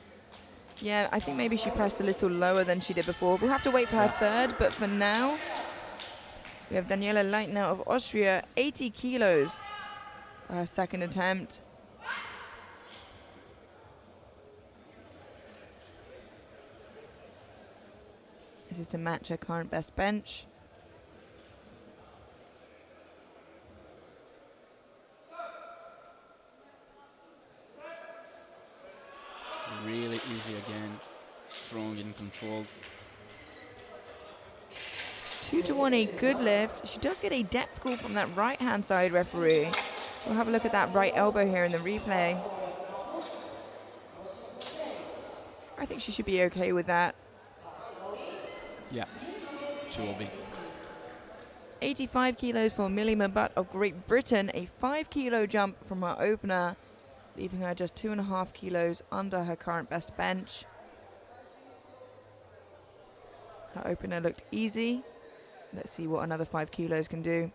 Yeah, I think maybe she pressed a little lower than she did before. We'll have to wait for her third, but for now, we have Daniela Leitner of Austria, 80 kilos for her second attempt. This is to match her current best bench. Really easy again, strong and controlled. 2 to 1, a good lift. She does get a depth call from that right-hand side referee. So we'll have a look at that right elbow here in the replay. I think she should be okay with that. Yeah, she will be. 85 kilos for Millie Mabutt of Great Britain. A 5 kilo jump from her opener, leaving her just 2.5 kilos under her current best bench. Her opener looked easy. Let's see what another 5 kilos can do.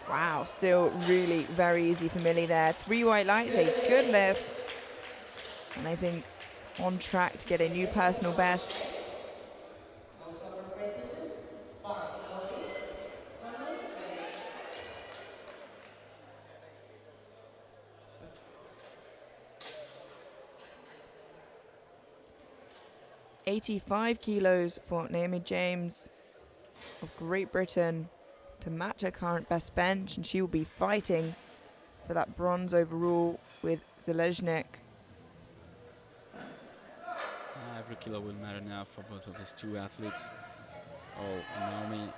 Wow, still really very easy for Millie there. 3 white lights, a good lift. And I think on track to get a new personal best. Also for Great Britain, Barcelona, 85 kilos for Naomi James of Great Britain to match her current best bench, and she will be fighting for that bronze overall with Zeleznik. every kilo will matter now for both of these two athletes. Oh, and Naomi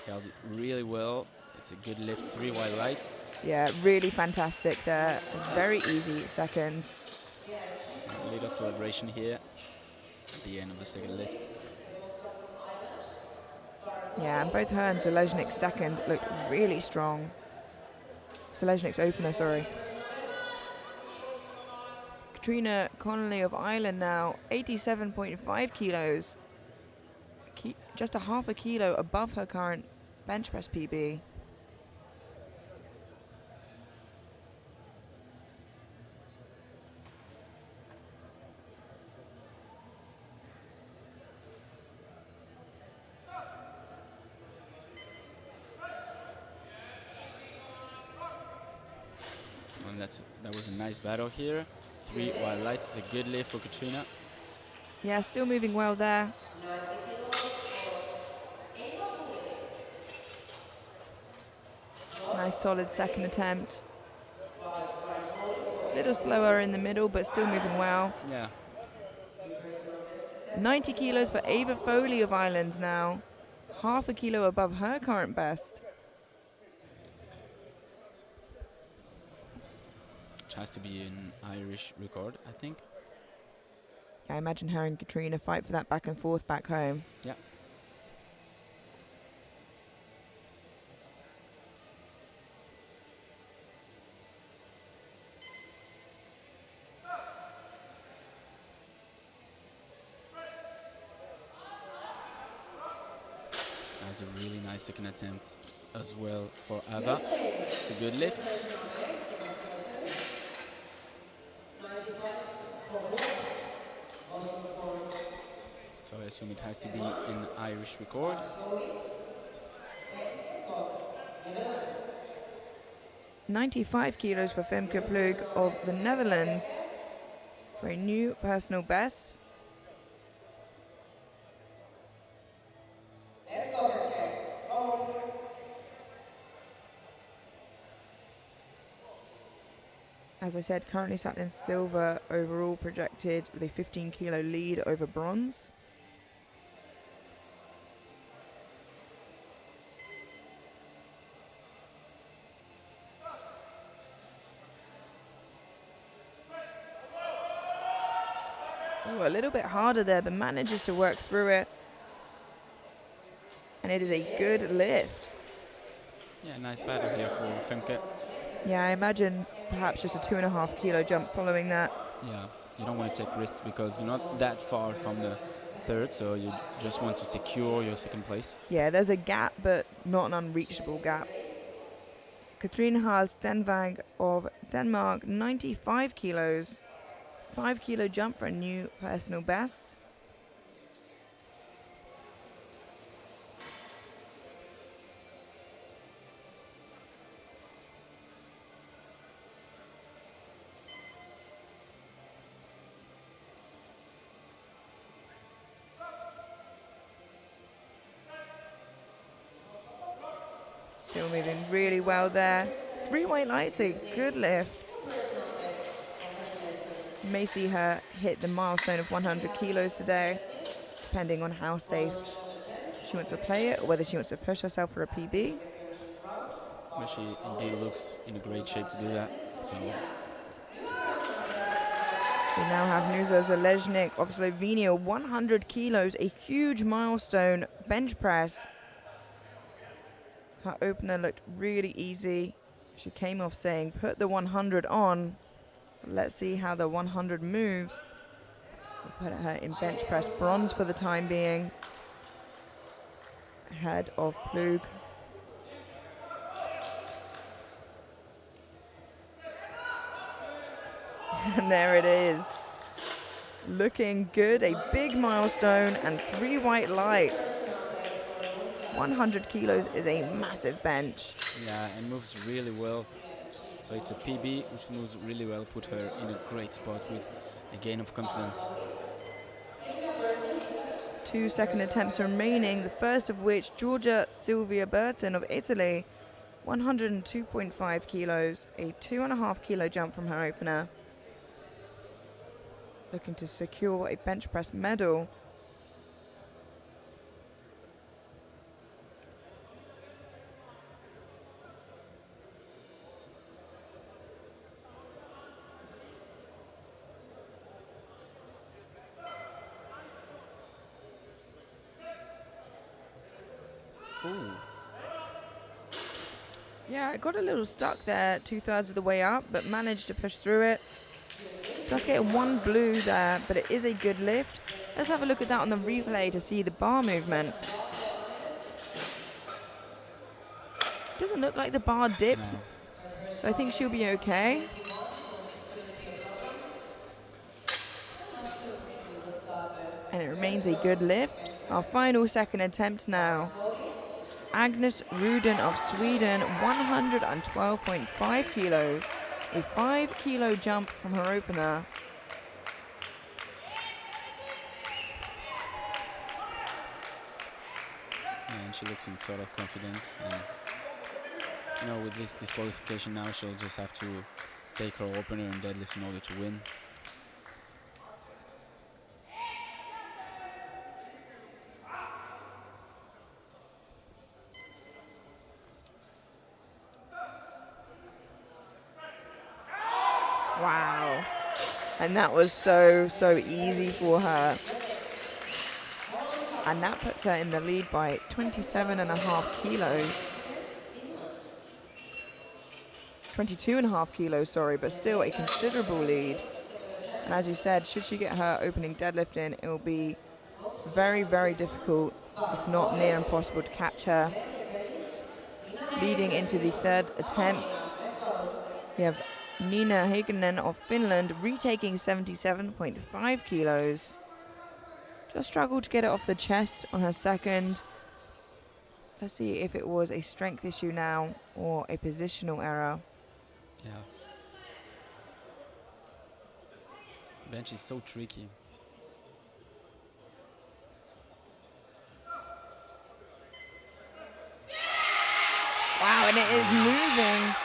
held it really well. It's a good lift, 3 white lights. Yeah, really fantastic there. A very easy second. Yeah, two A little Portuguese women. celebration here at the end of the second lift. They both come from Ireland. Barcelona Yeah, and both her and first, Zeleznik's personal second looked 99. really strong. Zeleznik's opener, sorry. European personal best. Katrina Connolly of Ireland now, 87.5 kilos. Just a half a kilo above her current bench press PB. And that was a nice battle here. 3 white lights. It's a good lift for Katrina. Yeah, still moving well there. 90 kilos for Ava Foley. Nice solid second attempt. Bryce Foley for A Ava little Foley. slower in the middle, but still moving well. Yeah, New personal best attempt. 90 kilos for Ava Foley of Ireland now. Half a kilo above her current best. which has to be an Irish record, I think. I imagine her and Katrina fight for that back and forth back home. Yeah. That's a really nice second attempt as well for Ava. It's a good lift. Personal best, congratulations. 95 for women. Also for So I assume it has to be an Irish record. Scoit and for Netherlands. 95 kilos for Femke Plug of the Netherlands for a new personal best. Let's go, Femke. Forward. As I said, currently sat in silver overall, projected with a 15 kilo lead over bronze. Ooh, a little bit harder there, but manages to work through it. And it is a good lift. Yeah, nice battle here for Femke. Yeah, I imagine perhaps just a 2.5 kilo jump following that. Yeah, you don't want to take risks because you're not that far from the third, so you just want to secure your second place. Yeah, there's a gap, but not an unreachable gap. Katrine Haas Stenvang of Denmark, 95 kilos. 5 kilo jump for a new personal best. Still moving really well there. 3 white lights, a good lift. Personal best. Congratulations. You may see her hit the milestone of 100 kilos today, depending on how safe she wants to play it or whether she wants to push herself for a PB. Second round. But she indeed looks in a great shape to do that. So We now have Nusa Zeleznik of Slovenia, 100 kilos, a huge milestone bench press. Her opener looked really easy. She came off saying, put the 100 on. So let's see how the 100 moves. We'll put her in bench press bronze for the time being. Ahead of Plug. And there it is. Looking good, a big milestone and 3 white lights. 100 kilos is a massive bench. yeah, and moves really well. So it's a PB which moves really well, put her in a great spot with a gain of confidence. 2 second attempts remaining, the first of which Georgia Silvia Burton of Italy, 102.5 kilos, a 2.5 kilo jump from her opener. looking to secure a bench press medal. Ooh. Yeah, it got a little stuck there 2/3 of the way up, but managed to push through it. Just getting one blue there, but it is a good lift. Let's have a look at that on the replay to see the bar movement. Doesn't look like the bar dipped, No. so I think she'll be okay. And it remains a good lift. Our final second attempt now. Agnes Ruden of Sweden, 112.5 kilos. A 5 kilo jump from her opener. And she looks in total confidence. And, you know, with this disqualification now, she'll just have to take her opener and deadlift in order to win. Wow. And that was so easy for her. And that puts her in the lead by 27.5 kilos. 22.5 kilos, sorry, but still a considerable lead. And as you said, should she get her opening deadlift in, it will be very, very difficult, if not near impossible, to catch her. Leading into the third attempts, we have Nina Hagenen of Finland retaking 77.5 kilos. Just struggled to get it off the chest on her second. Let's see if it was a strength issue now or a positional error. Yeah. Bench is so tricky. Wow, and it is moving.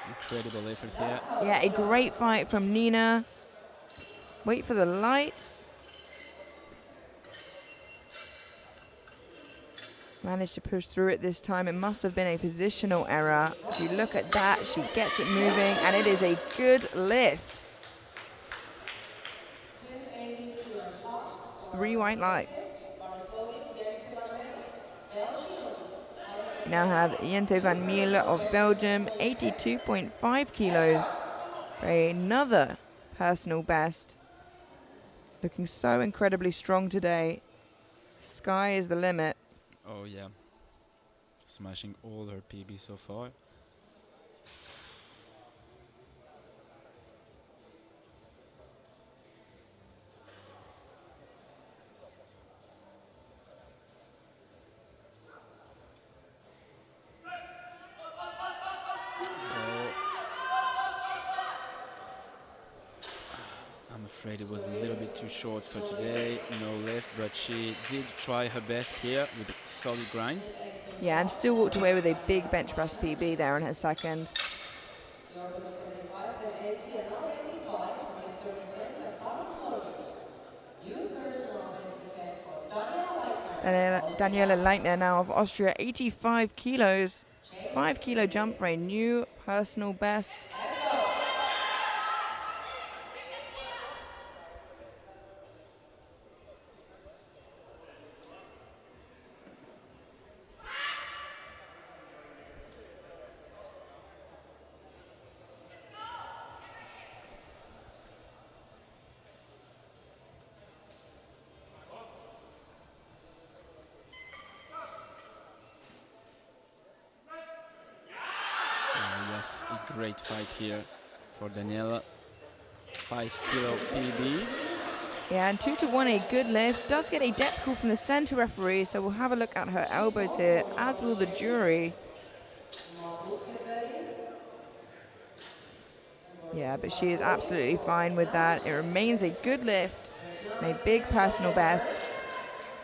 Incredible effort here. Yeah, a great fight from Nina. Wait for the lights. Managed to push through it this time. It must have been a positional error. If you look at that, she gets it moving, and it is a good lift. 3 white lights. We now have Jente van Mierle of Belgium, 82.5 kilos for another personal best. Looking so incredibly strong today. Sky is the limit. Oh yeah. Smashing all her PB so far. I'm afraid it was a little bit too short for today, no lift, but she did try her best here with a solid grind. Yeah, and still walked away with a big bench press PB there in her second. Daniela Leitner now of Austria, 85 kilos. 5 kilo jump for a new personal best. Yes, a great fight here for Daniela. 5 kilo PB. Yeah, and 2-1, a good lift. Does get a depth call from the center referee, so we'll have a look at her elbows here, as will the jury. Yeah, but she is absolutely fine with that. It remains a good lift and a big personal best.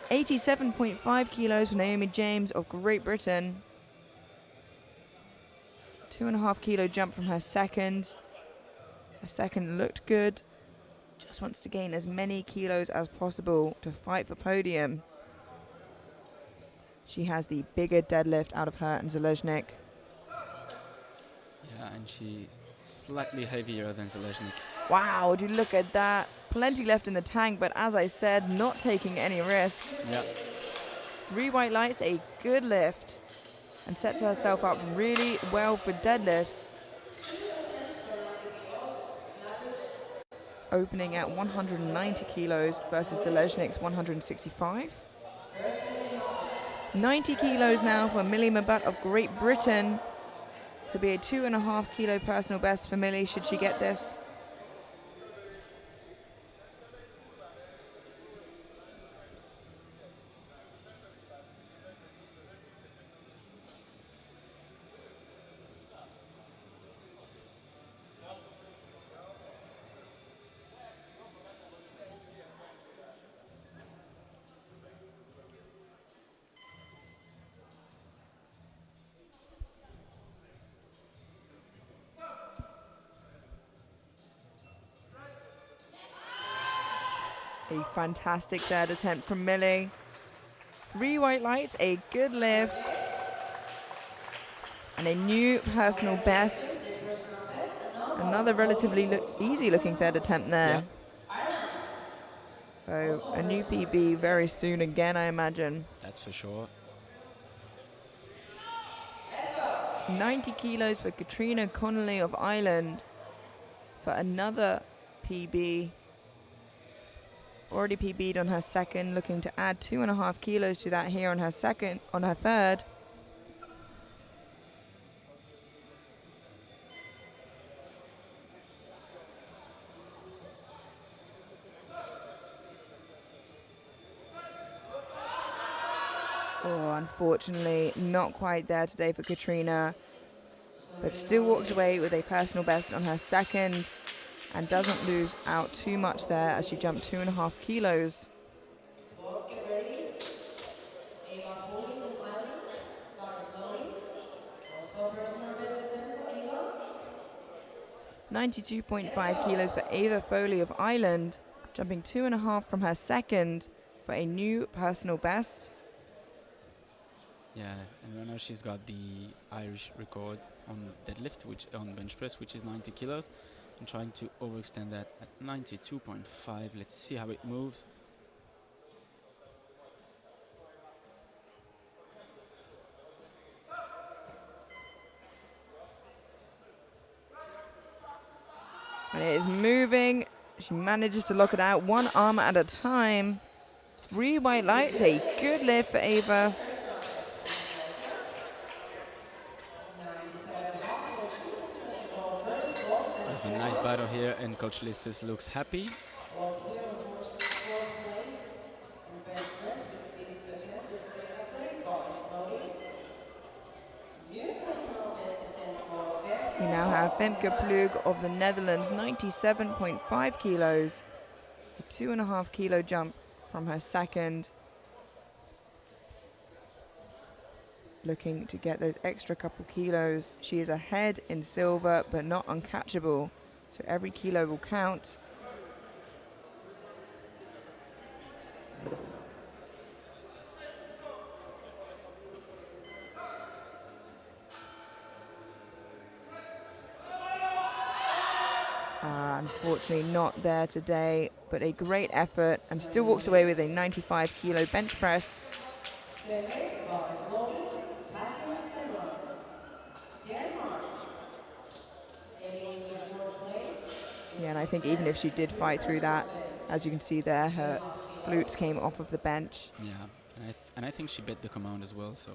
87.5 kilos for Naomi James of Great Britain. 2.5 kilo jump from her second. Her second looked good. just wants to gain as many kilos as possible to fight for podium. She has the bigger deadlift out of her and Zaleznik. Yeah, and she's slightly heavier than Zaleznik. Wow, would you look at that? Plenty left in the tank, but as I said, not taking any risks. Yeah. 3 white lights, a good lift, and sets herself up really well for deadlifts. 2 attempts for 90 kilos, average. Opening at 190 kilos versus Zaleznik's 165. First Millie Mott. 90 kilos now for Millie Mabutt of Great Britain. To be a 2.5 kilo personal best for Millie should she get this. A fantastic third attempt from Millie. 3 white lights, a good lift, and a new personal best. Another relatively easy looking third attempt there. Yeah. So a new PB very soon again, I imagine. That's for sure. 90 kilos for Katrina Connolly of Ireland for another PB. Already PB'd on her second, looking to add 2.5 kilos to that here on her third. Oh, unfortunately, not quite there today for Katrina, but still walks away with a personal best on her second and doesn't lose out too much there as she jumped 2.5 kilos. Get ready. Ava Foley from Ireland. Paris Lorenz. Also personal best attempt for Ava. 92.5 kilos for Ava Foley of Ireland, jumping 2.5 from her second for a new personal best. Yeah, and right now she's got the Irish record on deadlift, which on bench press, which is 90 kilos, and trying to overextend that at 92.5. Let's see how it moves. And it is moving. She manages to lock it out one arm at a time. 3 white lights, a good lift for Ava. 97.5 for 2 lifters to go first. Both best There's a nice battle here, and Coach Listus looks happy. World hero versus 4th place in bench press with this attempt is Deadlift Paris Lorenz. New personal best attempt for Femke. We now have Femke Plug of the Netherlands, 97.5 kilos. A 2.5 kilo jump from her second. Looking to get those extra couple kilos. She is ahead in silver, but not uncatchable. So every kilo will count. Unfortunately not there today, but a great effort and still walks away with a 95 kilo bench press. Svenrik Paris Lorenz, Katrin Stenberg. Denmark. Aiming into 4th place. Yeah, and I think even if she did fight through that, as you can see there, her glutes came off of the bench. Yeah, and I think she bet the command as well. So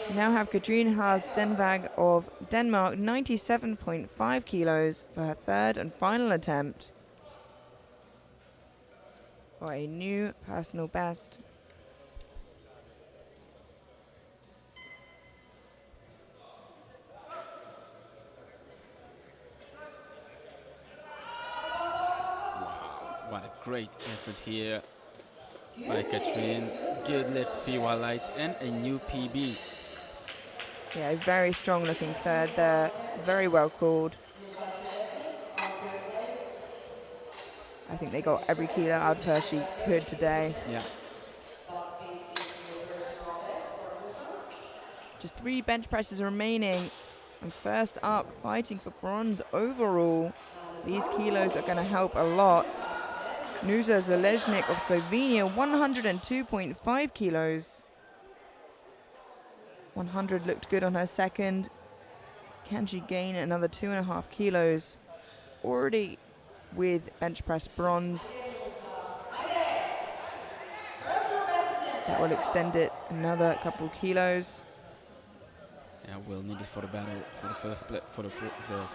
We now have Katrine Haas Stenberg of Denmark, 97.5 kilos for her third and final attempt for a new personal best. what a great effort here by Katrine. Good lift, 3 white lights, and a new PB. Yeah, a very strong looking third there, very well called. think they got every kilo out of her she could today. Yeah. But this is new personal best for Musa. Just 3 bench presses remaining. And first up, fighting for bronze overall. These kilos are going to help a lot. Nusa Zaleznik of Slovenia, 102.5 kilos. 100 looked good on her second. Can she gain another 2.5 kilos? Already with bench press bronze. That will extend it another couple kilos. Yeah, we'll need it for the battle for the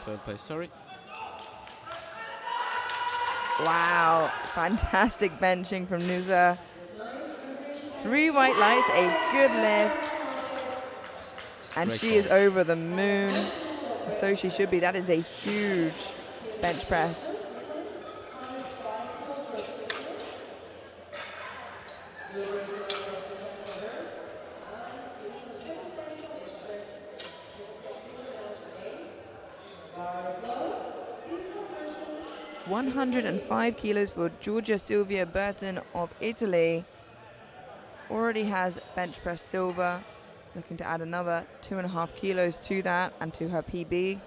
third place. Sorry. Wow, fantastic benching from Nusa. 3 white lights, a good lift. And Great she is call. over the moon. So she should be. That is a huge bench press. And she's on second place for bench press. She will take silver medal today. Bar is low, silver person. 105 kilos for Giorgia Silvia Burton of Italy. Already has bench press silver. Looking to add another 2.5 kilos to that and to her PB.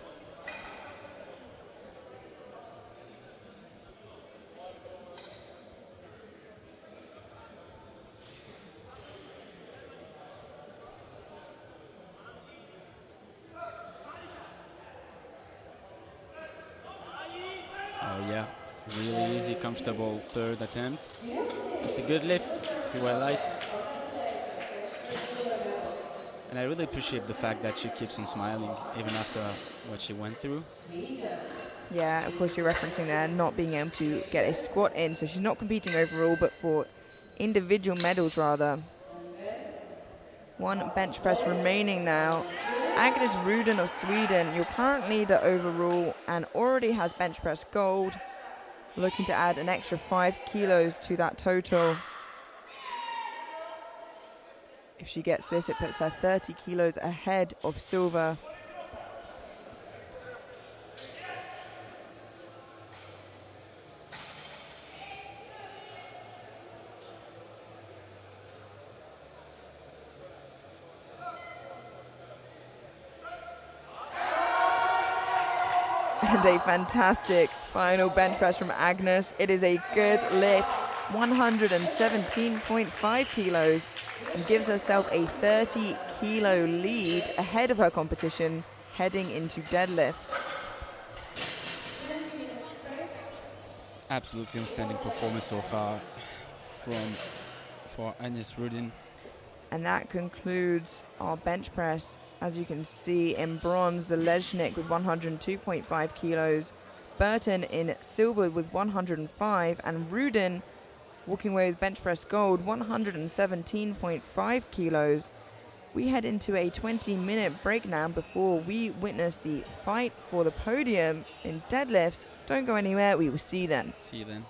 Oh yeah, really easy, comfortable third attempt. It's a good lift, 3 white lights. And I really appreciate the fact that she keeps on smiling even after what she went through. Yeah, of course you're referencing there not being able to get a squat in, so she's not competing overall, but for individual medals rather. 1 bench press remaining now. Agnes Rudin of Sweden, your current leader overall and already has bench press gold. Looking to add an extra 5 kilos to that total. If she gets this, it puts her 30 kilos ahead of silver. And a fantastic final bench press from Agnes. It is a good lift, 117.5 kilos, and gives herself a 30 kilo lead ahead of her competition heading into deadlift. Absolutely outstanding performance so far for Agnes Rudin. And that concludes our bench press. As you can see in bronze, Zaleznik with 102.5 kilos, Burton in silver with 105, and Rudin walking away with bench press gold, 117.5 kilos. We head into a 20-minute break now before we witness the fight for the podium in deadlifts. Don't go anywhere, we will see you then. See you then.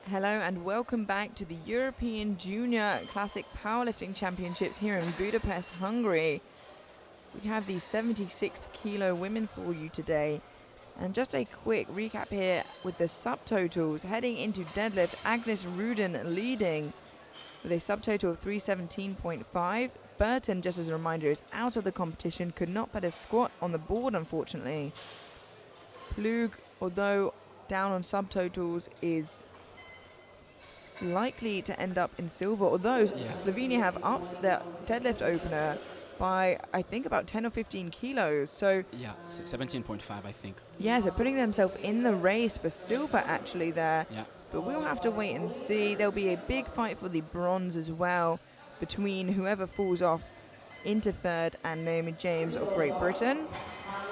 Hello and welcome back to the European Junior Classic Powerlifting Championships here in Budapest, Hungary. We have the 76 kilo women for you today. And just a quick recap here with the subtotals. Heading into deadlift, Agnes Rudin leading with a subtotal of 317.5. Burton, just as a reminder, is out of the competition, could not put a squat on the board unfortunately. Plug, although down on subtotals, is likely to end up in silver, although Slovenia have upped their deadlift opener by I think about 10 or 15 kilos. So Yeah, 17.5 I think. yeah, so putting themselves in the race for silver actually there. Yeah. But we'll have to wait and see. There'll be a big fight for the bronze as well between whoever falls off into third and Naomi James of Great Britain.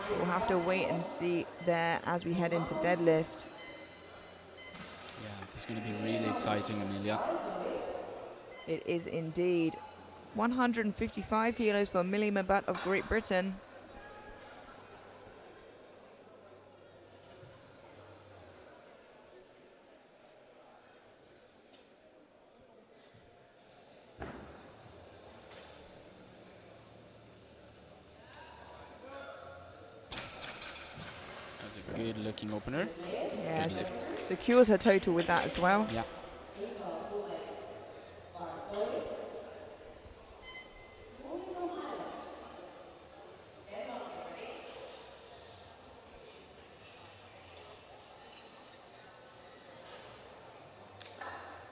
We'll have to wait and see there as we head into deadlift. Yeah, it's going to be really exciting, Amelia. It is indeed. 155 kilos for Millie Mabat of Great Britain. That's a good looking opener. Yes, Good lift. secures her total with that as well. Yeah.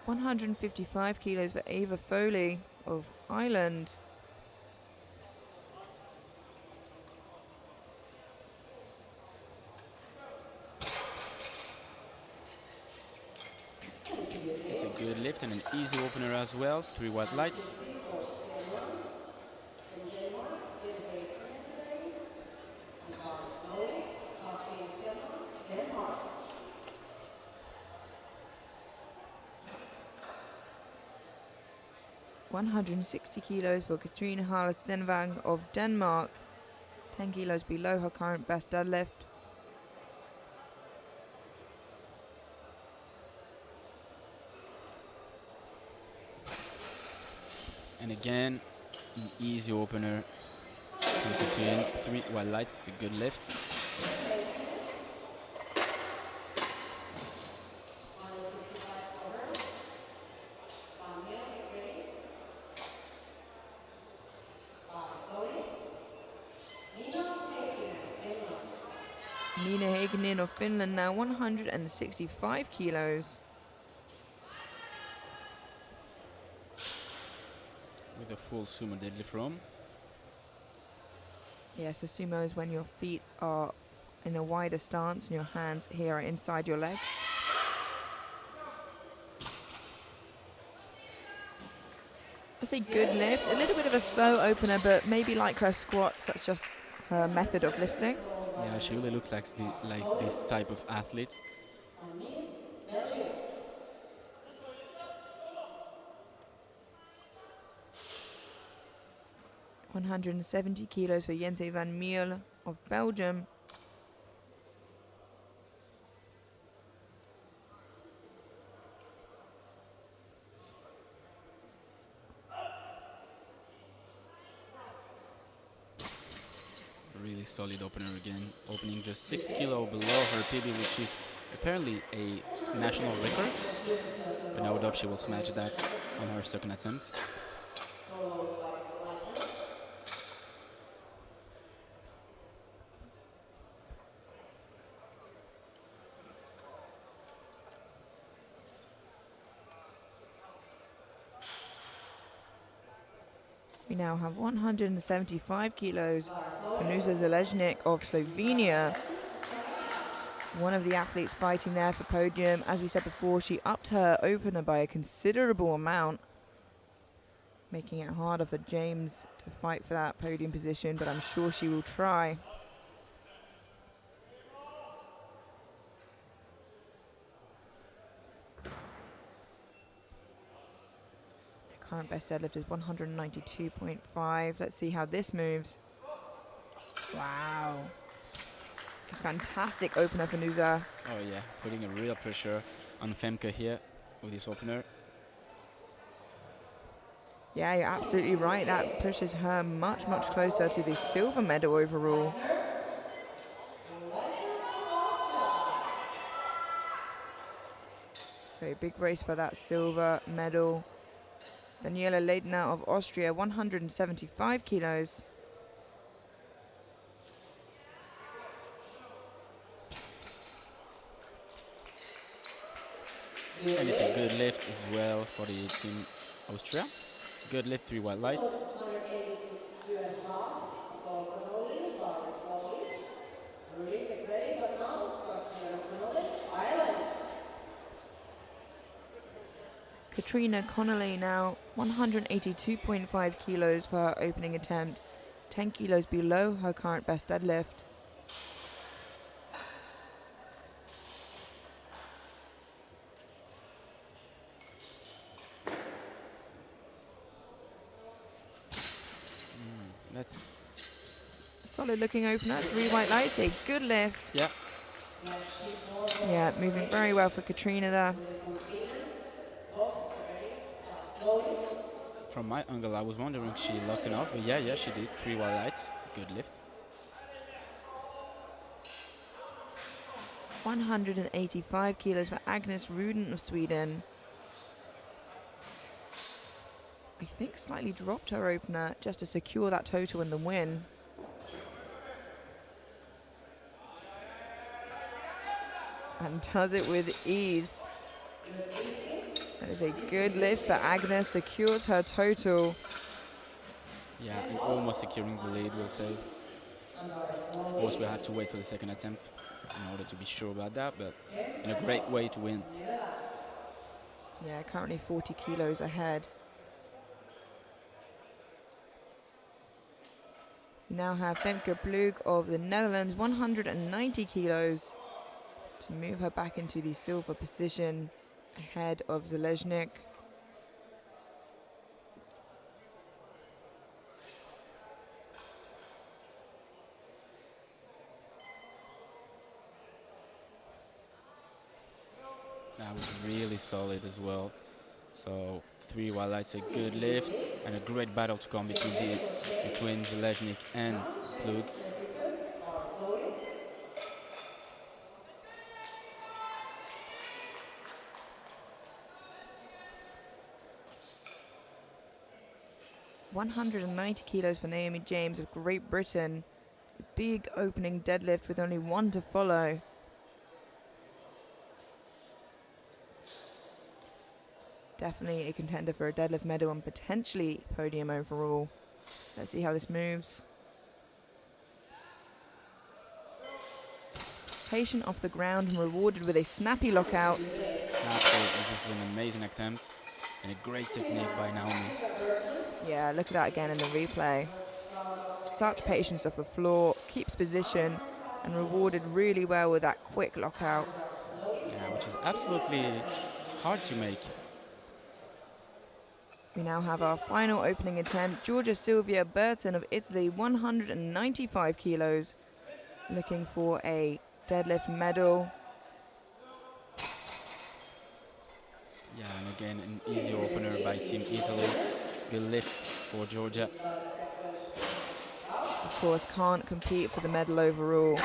155 kilos for Ava Foley of Ireland. It's a good lift and an easy opener as well. 3 white lights. $160 kilos for Katrine Harle-Stenvang of Denmark. 10 kilos below her current best deadlift. And again, an easy opener. In between 3 white lights, a good lift. Nina Hagenin of Finland now 165 kilos. With a full sumo deadlift roam. Yeah, so sumo is when your feet are in a wider stance and your hands here are inside your legs. That's a good lift. A little bit of a slow opener, but maybe like her squats, that's just her method of lifting. Yeah, she really looks like this type of athlete. 170 kilos for Jente van Meel of Belgium. Really solid opener again, opening just 6 kilo below her PB, which is apparently a national record. But no doubt she will smash that on her second attempt. We now have 175 kilos for Nusa Zeleznik of Slovenia. One of the athletes fighting there for podium. As we said before, she upped her opener by a considerable amount, making it harder for James to fight for that podium position, but I'm sure she will try. Current best deadlift is 192.5. Let's see how this moves. Wow. A fantastic opener for Nusa. Oh yeah, putting a real pressure on Femke here with this opener. Yeah, you're absolutely right. That pushes her much, much closer to the silver medal overall. So big race for that silver medal. Daniela Leitner of Austria, 175 kilos. And it's a good lift as well for the team Austria. Good lift, 3 white lights. 182.5 for Connolly by Sloyd. Really great, but now Katrina Connolly, Ireland. Katrina Connolly now 182.5 kilos for her opening attempt, 10 kilos below her current best deadlift. That's Solid looking opener, 3 white lights, a good lift. yeah. Yeah, moving very well for Katrina there. From my angle, I was wondering if she locked enough, but yeah, she did. 3 white lights, good lift. 185 kilos for Agnes Ruden of Sweden. I think slightly dropped her opener just to secure that total in the win. And does it with ease. That is a good lift for Agnes, secures her total. Yeah, and almost securing the lead, we'll say. Of course, we'll have to wait for the second attempt in order to be sure about that, but in a great way to win. Yeah, currently 40 kilos ahead. We now have Femke Plug of the Netherlands, 190 kilos, to move her back into the silver position ahead of Zaleznik. That was really solid as well. So 3 white lights, a good lift, and a great battle to come between Zaleznik and Plug. 190 kilos for Naomi James of Great Britain. Big opening deadlift with only one to follow. Definitely a contender for a deadlift medal and potentially podium overall. Let's see how this moves. Patient off the ground and rewarded with a snappy lockout. Absolutely, this is an amazing attempt and a great technique by Naomi. Yeah, look at that again in the replay. Such patience off the floor, keeps position, and rewarded really well with that quick lockout. Yeah, which is absolutely hard to make. We now have our final opening attempt. Georgia Silvia Burton of Italy, 195 kilos, looking for a deadlift medal. Yeah, and again, an easy opener by Team Italy. Good lift for Georgia. Of course, can't compete for the medal overall,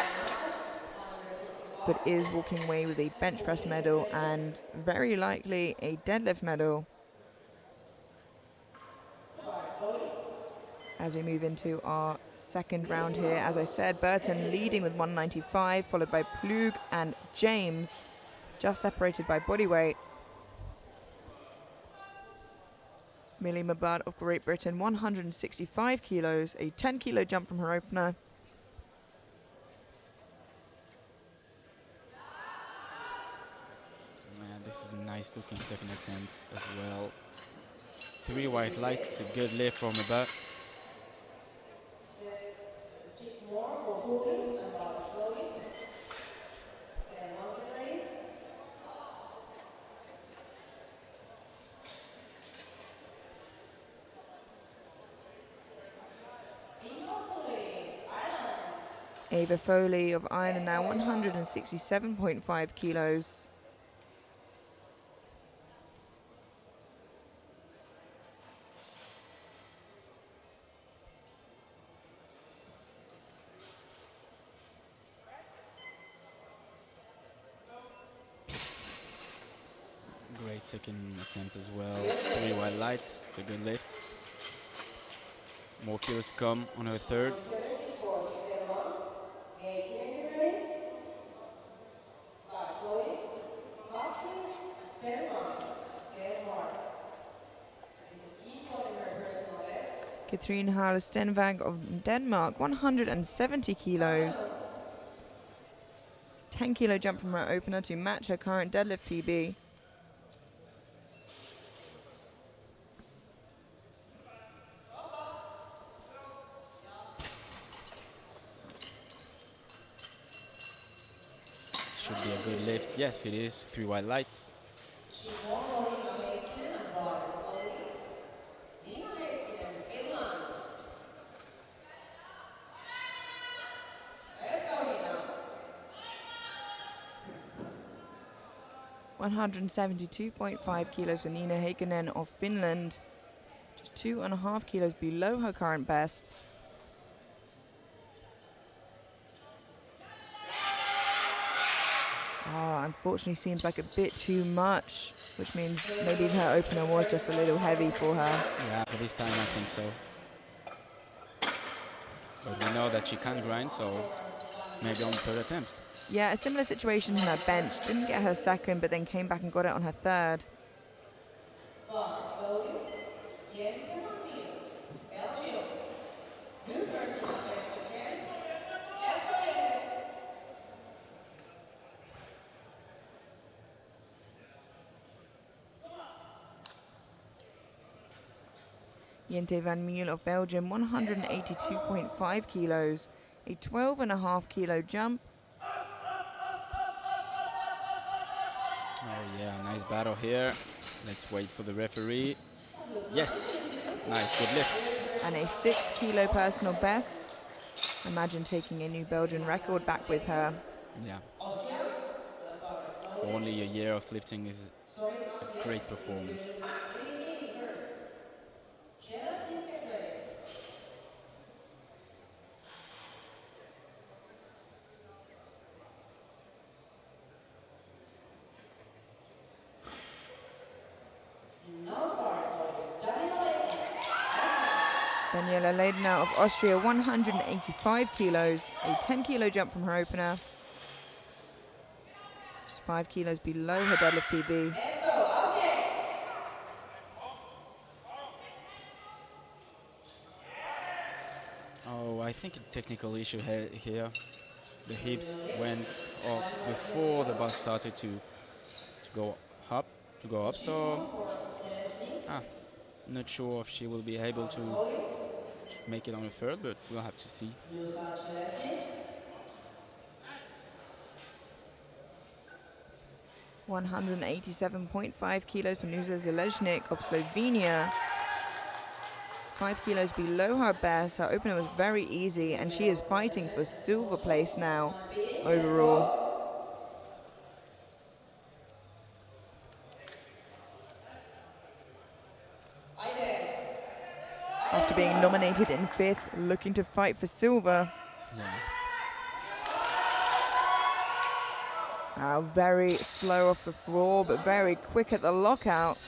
but is walking away with a bench press medal and very likely a deadlift medal. As we move into our second round here, as I said, Burton leading with 195, followed by Plug and James, just separated by body weight. Millie Mabad of Great Britain, 165 kilos, a 10 kilo jump from her opener. Yeah, this is a nice looking second attempt as well. 3 white lights, a good lift from Mabad. Ava Foley of Ireland now 167.5 kilos. second attempt as well. 3 white lights. It's a good lift. More kilos come on her third. Number 7 is for Stellan. Heikkinen ready. Last loadings. Katrin Stellan, Denmark. This is equal to her personal best. Katrine Harle Stenvang of Denmark, 170 kilos. 10 kilo jump from her opener to match her current deadlift PB. Should be a good lift. Yes, it is. 3 white lights. Nina Heikkinen and Boris loadings. Nina Heikkinen, Finland. Let's go, Nina. 172.5 kilos for Nina Heikkinen of Finland. Just 2.5 kilos below her current best. Unfortunately seems like a bit too much, which means maybe her opener was just a little heavy for her. Yeah, for this time I think so. But we know that she can grind, so maybe on the third attempt. Yeah, a similar situation in her bench. Didn't get her second, but then came back and got it on her third. Boris loadings. Jens Martin, Belgium. New personal best attempt. Let's go, Nina. Jente van Meel of Belgium, 182.5 kilos. A 12.5 kilo jump. Oh yeah, nice battle here. Let's wait for the referee. Yes, nice, good lift. And a 6 kilo personal best. Imagine taking a new Belgian record back with her. Yeah, Austria. Boris for loadings. only a year of lifting is Sorry, not a yet. great performance. Leading first. Just get ready. No bars loaded. Daniela Leidner of Austria, 185 kilos. A 10 kilo jump from her opener. Just 5 kilos below her deadlift PB. Let's go. Up next. Oh, I think a technical issue here. The hips went off before the bus started to go up. So not sure if she will be able to make it on the third, but we'll have to see. 187.5 kilos for Nusa Zeleznik of Slovenia. 5 kilos below her best. Her opener was very easy, and she is fighting for silver place now overall. After being nominated in 5th, looking to fight for silver. Yeah. Very slow off the floor, but very quick at the lockout.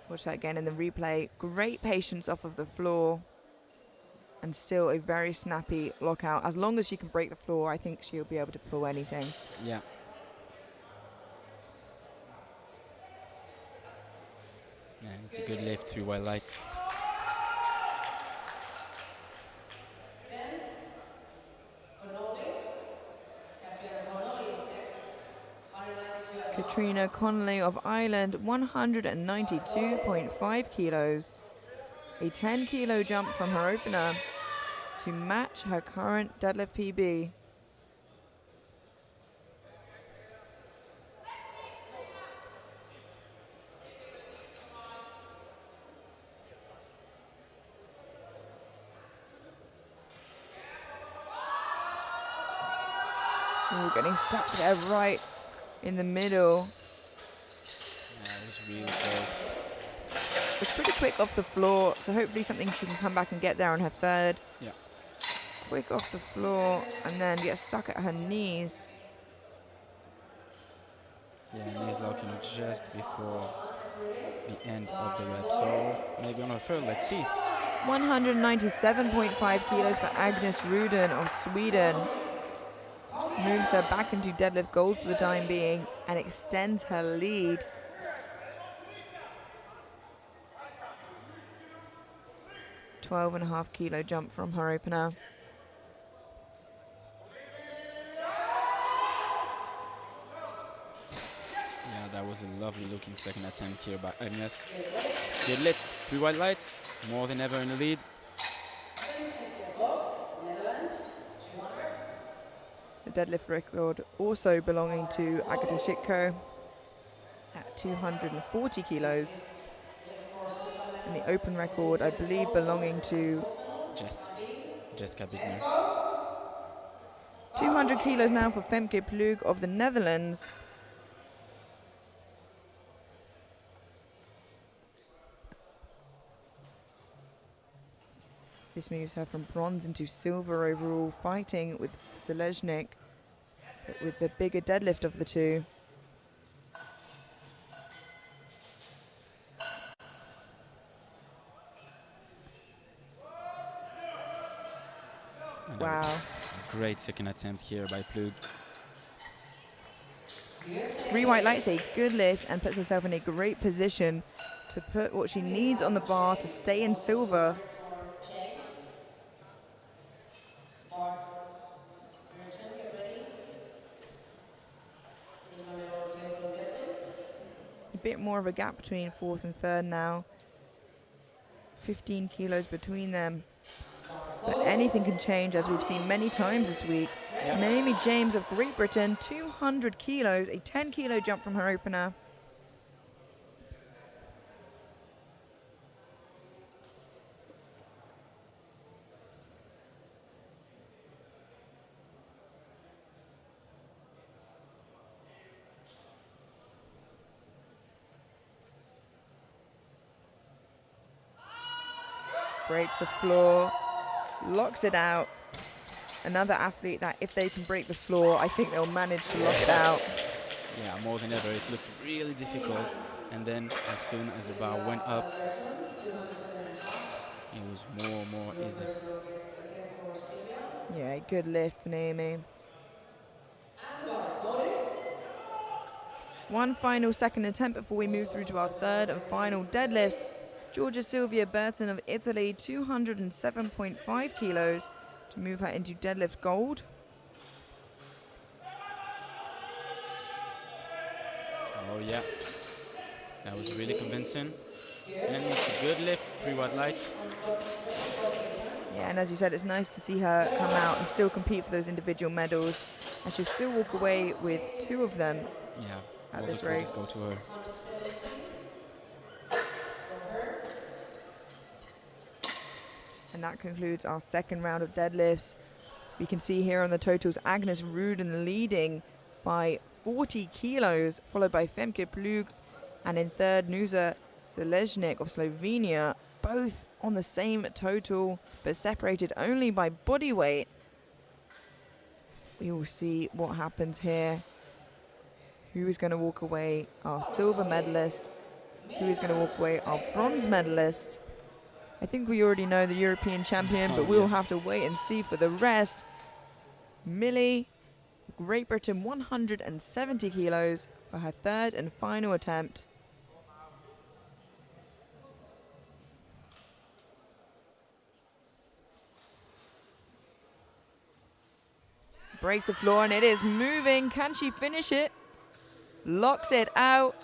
Watch that again in the replay. Great patience off of the floor. And still a very snappy lockout. As long as she can break the floor, I think she'll be able to pull anything. Yeah. Yeah, it's a good lift, 3 white lights. Katrina Connolly of Ireland, 192.5 kilos. A 10 kilo jump from her opener to match her current deadlift PB. Ooh, getting stuck there right in the middle. Yeah, it was really close. It's pretty quick off the floor, so hopefully something she can come back and get there on her third. Yeah. quick off the floor and then gets stuck at her knees. Yeah, knees locking just before the end of the rep. So maybe on her third, let's see. 197.5 kilos for Agnes Ruden of Sweden. Moves her back into deadlift gold for the time being and extends her lead. $12.5 kilo jump from her opener. Yeah, that was a lovely looking second attempt here by Agnes. Deadlift, 3 white lights, more than ever in the lead. The deadlift record also belonging to Agata Shitko at 240 kilos. And the open record, I believe, belonging to Jessica Bigner. 200 kilos now for Femke Plug of the Netherlands. This moves her from bronze into silver overall, fighting with Zeleznik, but with the bigger deadlift of the two. Wow. Great second attempt here by Plug. 3 white lights, a good lift, and puts herself in a great position to put what she needs on the bar to stay in silver. A bit more of a gap between fourth and third now. 15 kilos between them. But anything can change, as we've seen many times this week. Yep. Naomi James of Great Britain, 200 kilos, a 10-kilo jump from her opener. Breaks the floor, locks it out. Another athlete that if they can break the floor, I think they'll manage to lock it out. Yeah, more than ever, it looked really difficult. And then as soon as the bar went up, it was more easy. Yeah, good lift for Naomi. One final second attempt before we move through to our third and final deadlifts. Georgia Silvia Burton of Italy, 207.5 kilos to move her into deadlift gold. Oh yeah, that was really convincing. And it's a good lift, 3 white lights. Yeah, and as you said, it's nice to see her come out and still compete for those individual medals. And she'll still walk away with 2 of them at this race. Go to her. And that concludes our second round of deadlifts. We can see here on the totals Agnes Ruden leading by 40 kilos, followed by Femke Plug, and in third Nusa Zeleznik of Slovenia, both on the same total, but separated only by body weight. We will see what happens here. Who is going to walk away our silver medalist? Who is going to walk away our bronze medalist? I think we already know the European champion, but we'll have to wait and see for the rest. Millie, Great Britain, 170 kilos for her third and final attempt. Breaks the floor and it is moving. Can she finish it? Locks it out.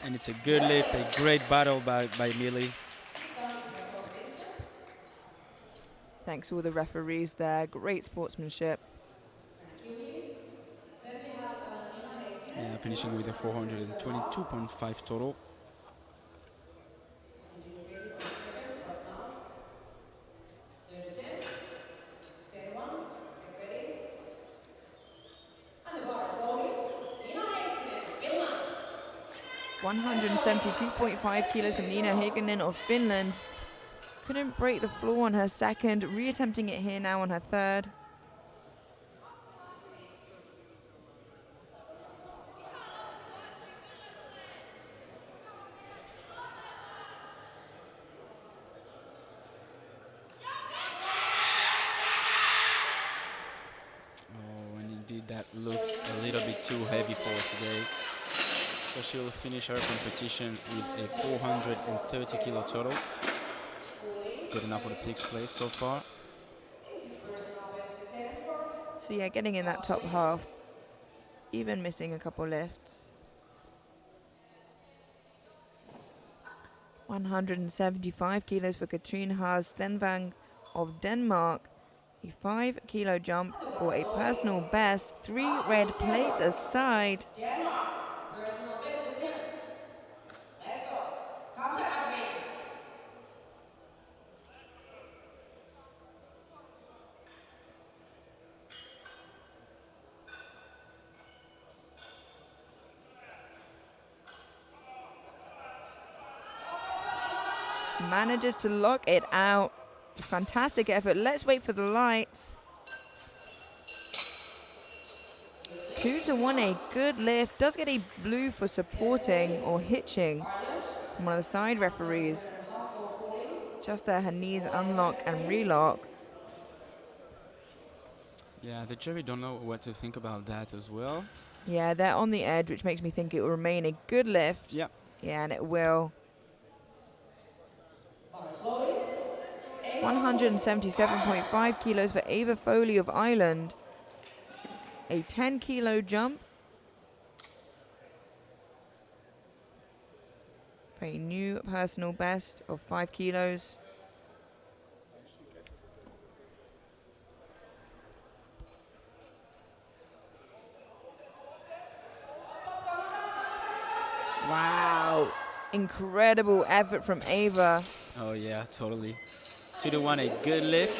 And it's a good lift, a great battle by Millie. Thanks to all the referees there. Great sportsmanship. Yeah, finishing with a 422.5 total. $172.5 kilos from Nina Hagenen of Finland. couldn't break the floor on her second, reattempting it here now on her third. Oh, and indeed that looked a little bit too heavy for her today. So she'll finish her competition with a 430 kilo total. Good enough for the 6th place so far. So yeah, getting in that top half, even missing a couple lifts. 175 kilos for Katrine Haas Stenvang of Denmark. A 5 kilo jump for a personal best. 3 red plates aside. Personal best attempt. Let's go. Contact activated. Manages to lock it out. Fantastic effort. Let's wait for the lights. 2-1, a good lift. Does get a blue for supporting or hitching from one of the side referees. Just there, her knees unlock and relock. Yeah, the jury don't know what to think about that as well. Yeah, they're on the edge, which makes me think it will remain a good lift. Yeah. Yeah, and it will. 177.5 kilos for Ava Foley of Ireland. A 10 kilo jump. For a new personal best of 5 kilos. Wow. Incredible effort from Ava. Oh yeah, totally. 2-1, a good lift.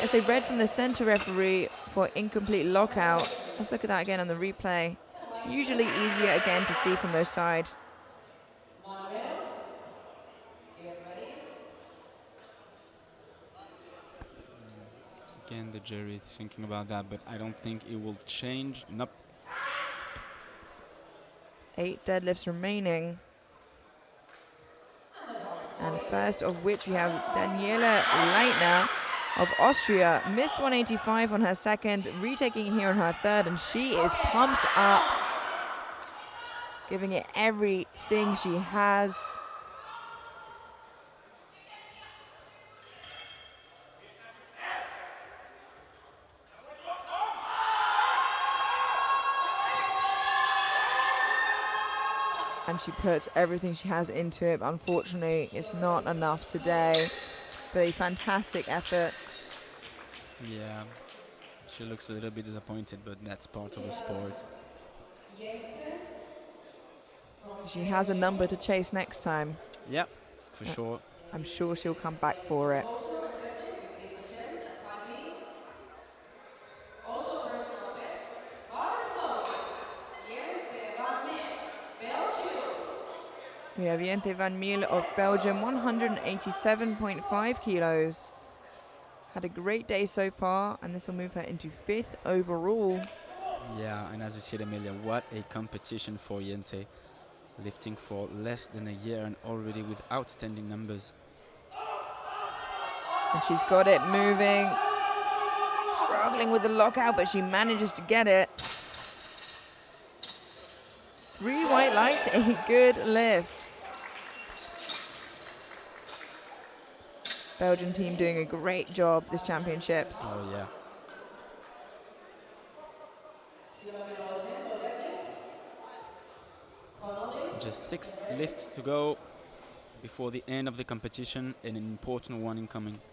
It's a red from the center referee for incomplete lockout. Let's look at that again on the replay. Usually easier again to see from those sides. Again, the jury is thinking about that, but I don't think it will change. Nope. 8 deadlifts remaining. And first of which we have Daniela Leitner of Austria. Missed 185 on her second, retaking it here on her third, and she is pumped up. Giving it everything she has. And she puts everything she has into it. Unfortunately, it's not enough today. But a fantastic effort. Yeah, she looks a little bit disappointed, but that's part of the sport. She has a number to chase next time. Yeah, for sure. I'm sure she'll come back for it. We have Jente van Meel of Belgium, 187.5 kilos. Had a great day so far, and this will move her into 5th overall. Yeah, and as you said, Emilia, what a competition for Jente. Lifting for less than a year and already with outstanding numbers. And she's got it moving. Struggling with the lockout, but she manages to get it. 3 white lights, a good lift. Belgian team doing a great job this championships. Oh yeah. Just 6 lifts to go before the end of the competition, and an important one incoming. –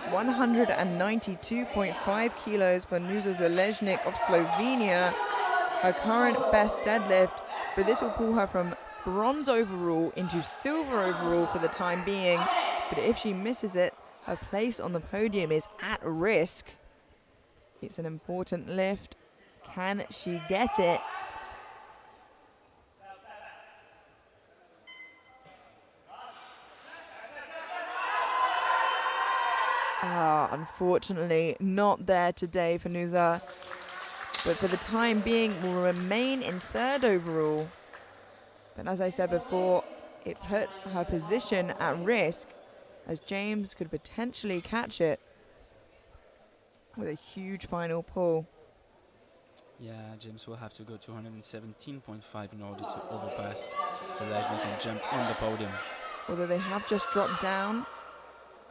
192.5 kilos for Nusa Zeleznik of Slovenia. Her current best deadlift, but this will pull her from bronze overall into silver overall for the time being. But if she misses it, Her place on the podium is at risk. It's an important lift. Can she get it? Unfortunately, not there today for Nusa. But for the time being, will remain in third overall. But as I said before, it puts her position at risk, as James could potentially catch it with a huge final pull. Yeah, James will have to go 217.5 in order to overpass Zeleznik and jump on the podium. Although they have just dropped down,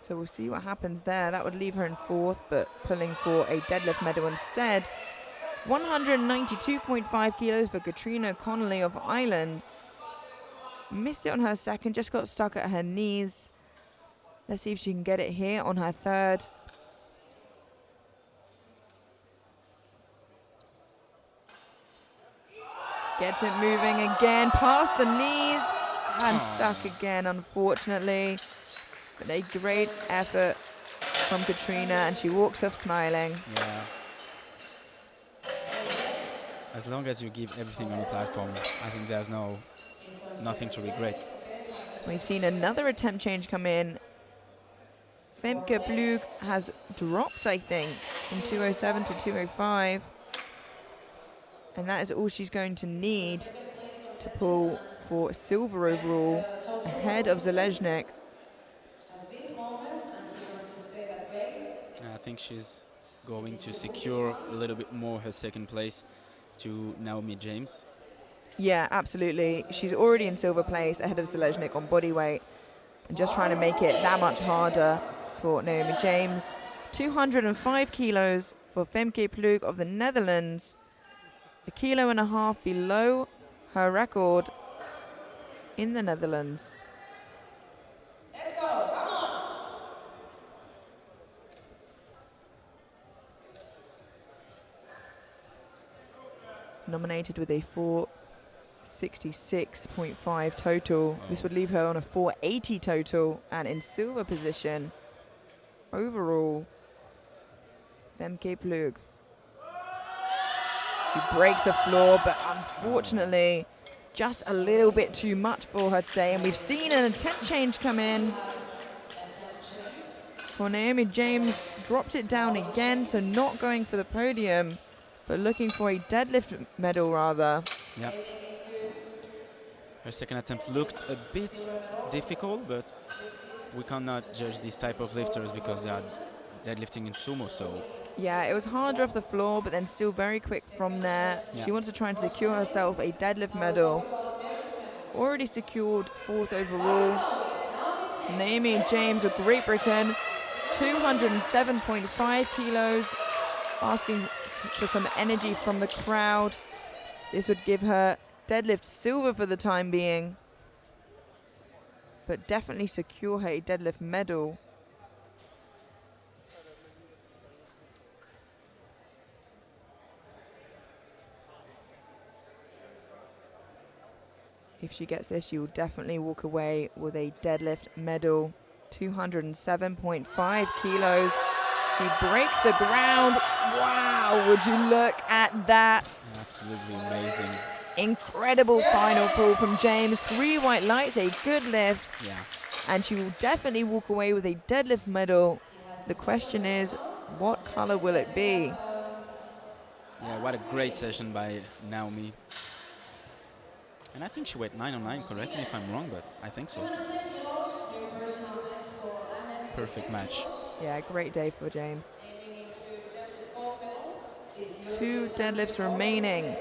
so we'll see what happens there. That would leave her in fourth, but pulling for a deadlift medal instead. 192.5 kilos for Katrina Connolly of Ireland. Missed it on her second, just got stuck at her knees. Let's see if she can get it here on her third. Gets it moving again, past the knees, and stuck again, unfortunately. But a great effort from Katrina, and she walks off smiling. Yeah. As long as you give everything on the platform, I think there's nothing to regret. We've seen another attempt change come in. Femke Plug has dropped, I think, from 207 to 205. And that is all she's going to need to pull for silver overall, ahead of Zeleznik. I think she's going to secure a little bit more her second place to Naomi James. Yeah, absolutely. She's already in silver place ahead of Zeleznik on body weight, and just trying to make it that much harder for Naomi James. 205 kilos for Femke Plug of the Netherlands. 1.5 kilos below her record in the Netherlands. Let's go, come on. Nominated with a 466.5 total. This would leave her on a 480 total and in silver position overall. Femke Plug. She breaks the floor, but unfortunately just a little bit too much for her today. And we've seen an attempt change come in for Naomi James. Dropped it down again, so not going for the podium, but looking for a deadlift medal rather. Yeah. Her second attempt looked a bit difficult, but we cannot judge these type of lifters because they are deadlifting in sumo, so... Yeah, it was harder off the floor, but then still very quick from there. Yeah. She wants to try and secure herself a deadlift medal. Already secured fourth overall. Naomi James of Great Britain, 207.5 kilos, asking for some energy from the crowd. This would give her deadlift silver for the time being, but definitely secure her a deadlift medal. If she gets this, she will definitely walk away with a deadlift medal. 207.5 kilos. She breaks the ground. Wow, would you look at that? Absolutely amazing. Incredible final pull from James. 3 white lights, a good lift. Yeah. And she will definitely walk away with a deadlift medal. The question is, what color will it be? Yeah, what a great session by Naomi. And I think she weighed 909, correct me if I'm wrong, but I think so. Perfect match. Yeah, great day for James. 2 deadlifts remaining.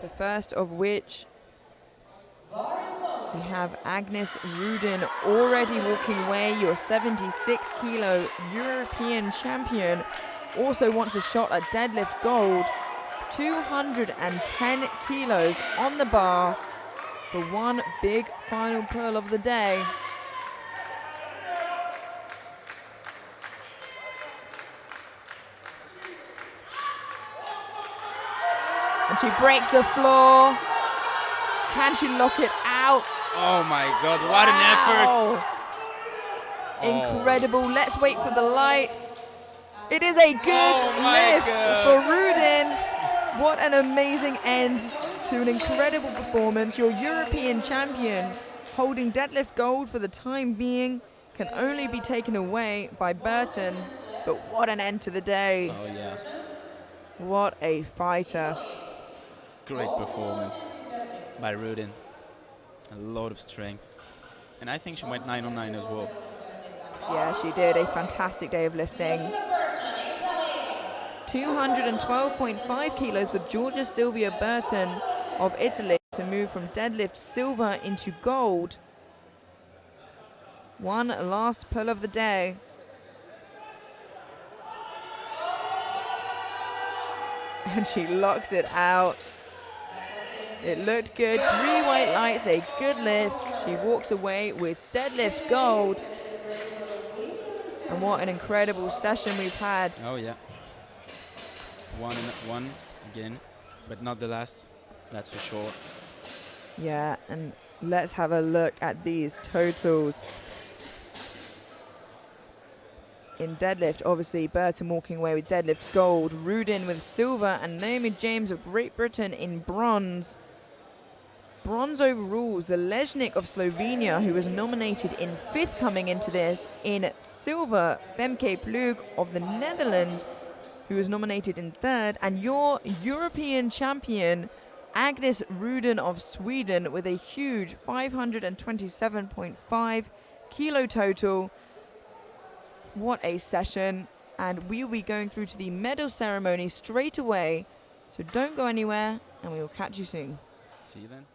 The first of which we have Agnes Rudin already walking away, your 76 kilo European champion. Also wants a shot at deadlift gold. 210 kilos on the bar for one big final pull of the day. And she breaks the floor. Can she lock it out? Oh my God, what an effort! Wow. Oh. Incredible. Let's wait for the lights. It is a good Oh my lift God. for Rudin. What an amazing end to an incredible performance. Your European champion, holding deadlift gold for the time being, can only be taken away by Burton. But what an end to the day. Oh yeah, What a fighter. great performance by Rudin. A lot of strength. And I think she went 9 on 9 as well. Yeah, she did a fantastic day of lifting. 212.5 kilos for Georgia Silvia Burton of Italy to move from deadlift silver into gold. One last pull of the day. And she locks it out. It looked good. 3 white lights, a good lift. She walks away with deadlift gold. And what an incredible session we've had. Oh yeah. One again, but not the last, that's for sure. Yeah, and let's have a look at these totals. In deadlift, obviously, Burton walking away with deadlift gold, Rudin with silver, and Naomi James of Great Britain in bronze. Bronze overall, Zaleznik of Slovenia, who was nominated in 5th coming into this. In silver, Femke Plug of the Netherlands, who was nominated in 3rd. And your European champion, Agnes Rudin of Sweden, with a huge 527.5 kilo total. What a session. And we will be going through to the medal ceremony straight away. So don't go anywhere, and we will catch you soon. See you then.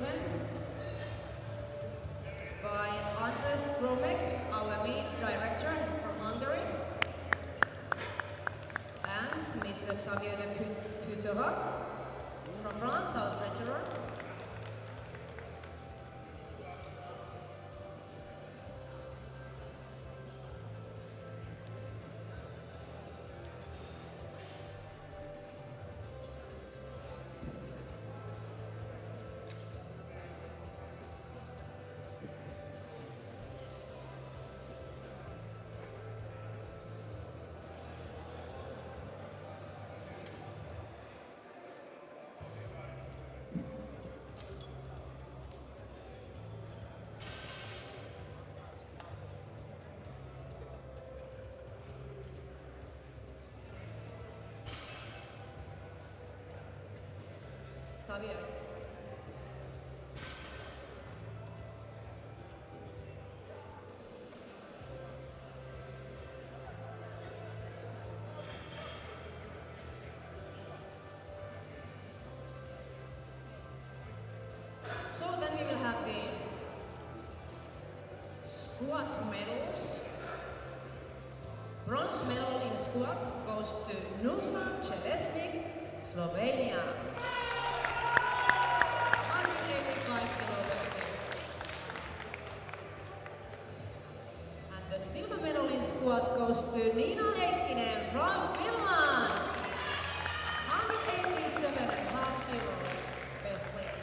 given by Andres Kromek, our meet director from Hungary, and Mr. Xavier de Puteroc from France, our treasurer. Xavier. So then we will have the squat medals. Bronze medal in squat goes to Nusa Chelesnik, Slovenia. 185 kilo lifting. And the silver medal in squat goes to Nina Heikkinen from Finland. 187.5 kilos best weight.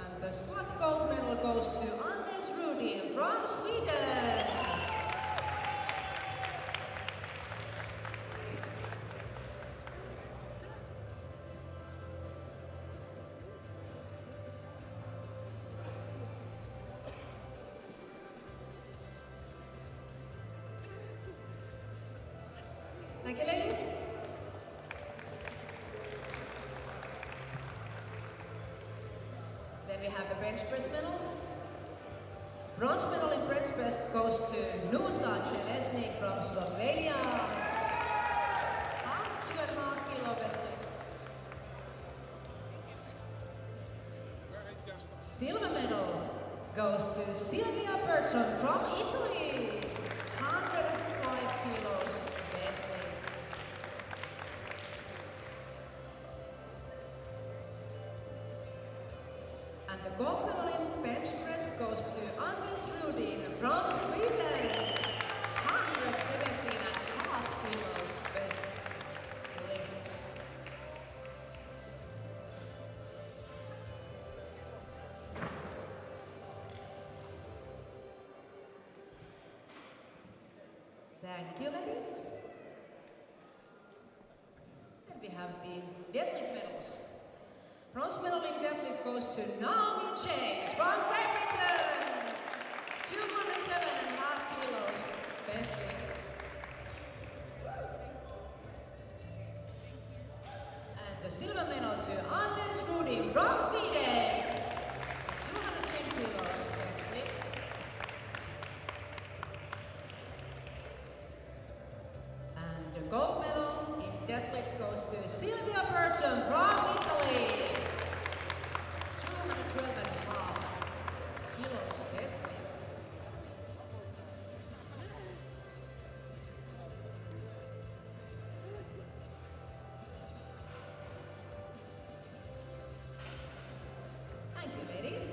And the squat gold medal goes to Anders Rudin from Sweden. Thank you, ladies. Then we have the bench press medals. Bronze medal in bench press goes to Nusa Chelesnik from Slovenia. 102.5 kilo best weight. Silver medal goes to Silvia Berton from Italy. 105 kilos best weight. And the gold medal in bench press goes to Anders Rudin from Sweden. 117.5 kilos best lift. Thank you, ladies. And we have the deadlift medals. Bronze medal in deadlift goes to Naomi James from Great Britain. 207.5 kilos best weight. And the silver medal to Anders Rudin from Sweden. 210 kilos best weight. And the gold medal in deadlift goes to Silvia Burton from Italy. 212.5 kilos best weight. Thank you, ladies.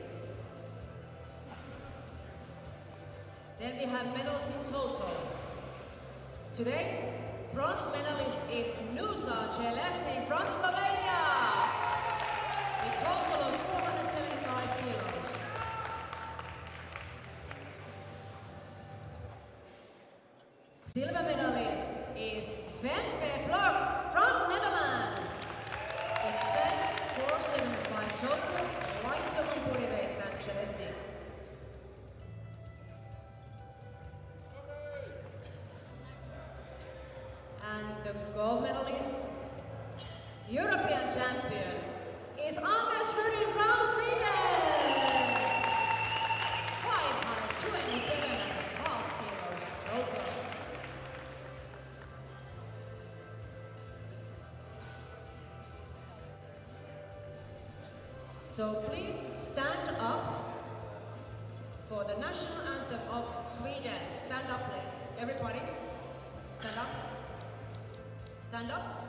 Then we have medals in total. Today, bronze medalist is Nusa Chelesnik from Slovenia. A total of 475 kilos. Silver medalist is Fempe Blok from Netherlands. It's 475 total, lighter on body weight than Chelesnik. And the gold medalist, European champion, is Anders Rudin from Sweden. 527.5 kilos total. So please stand up for the national anthem of Sweden. Stand up, please. Everybody, stand up. Stand up.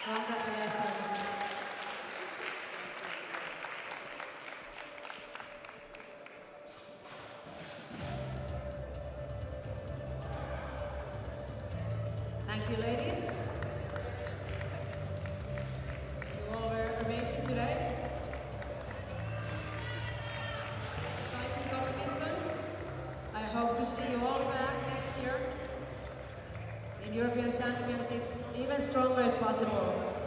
Congratulations. Thank you, ladies. You all were amazing today. Exciting competition. I hope to see you all back next year in European Championships, even stronger if possible.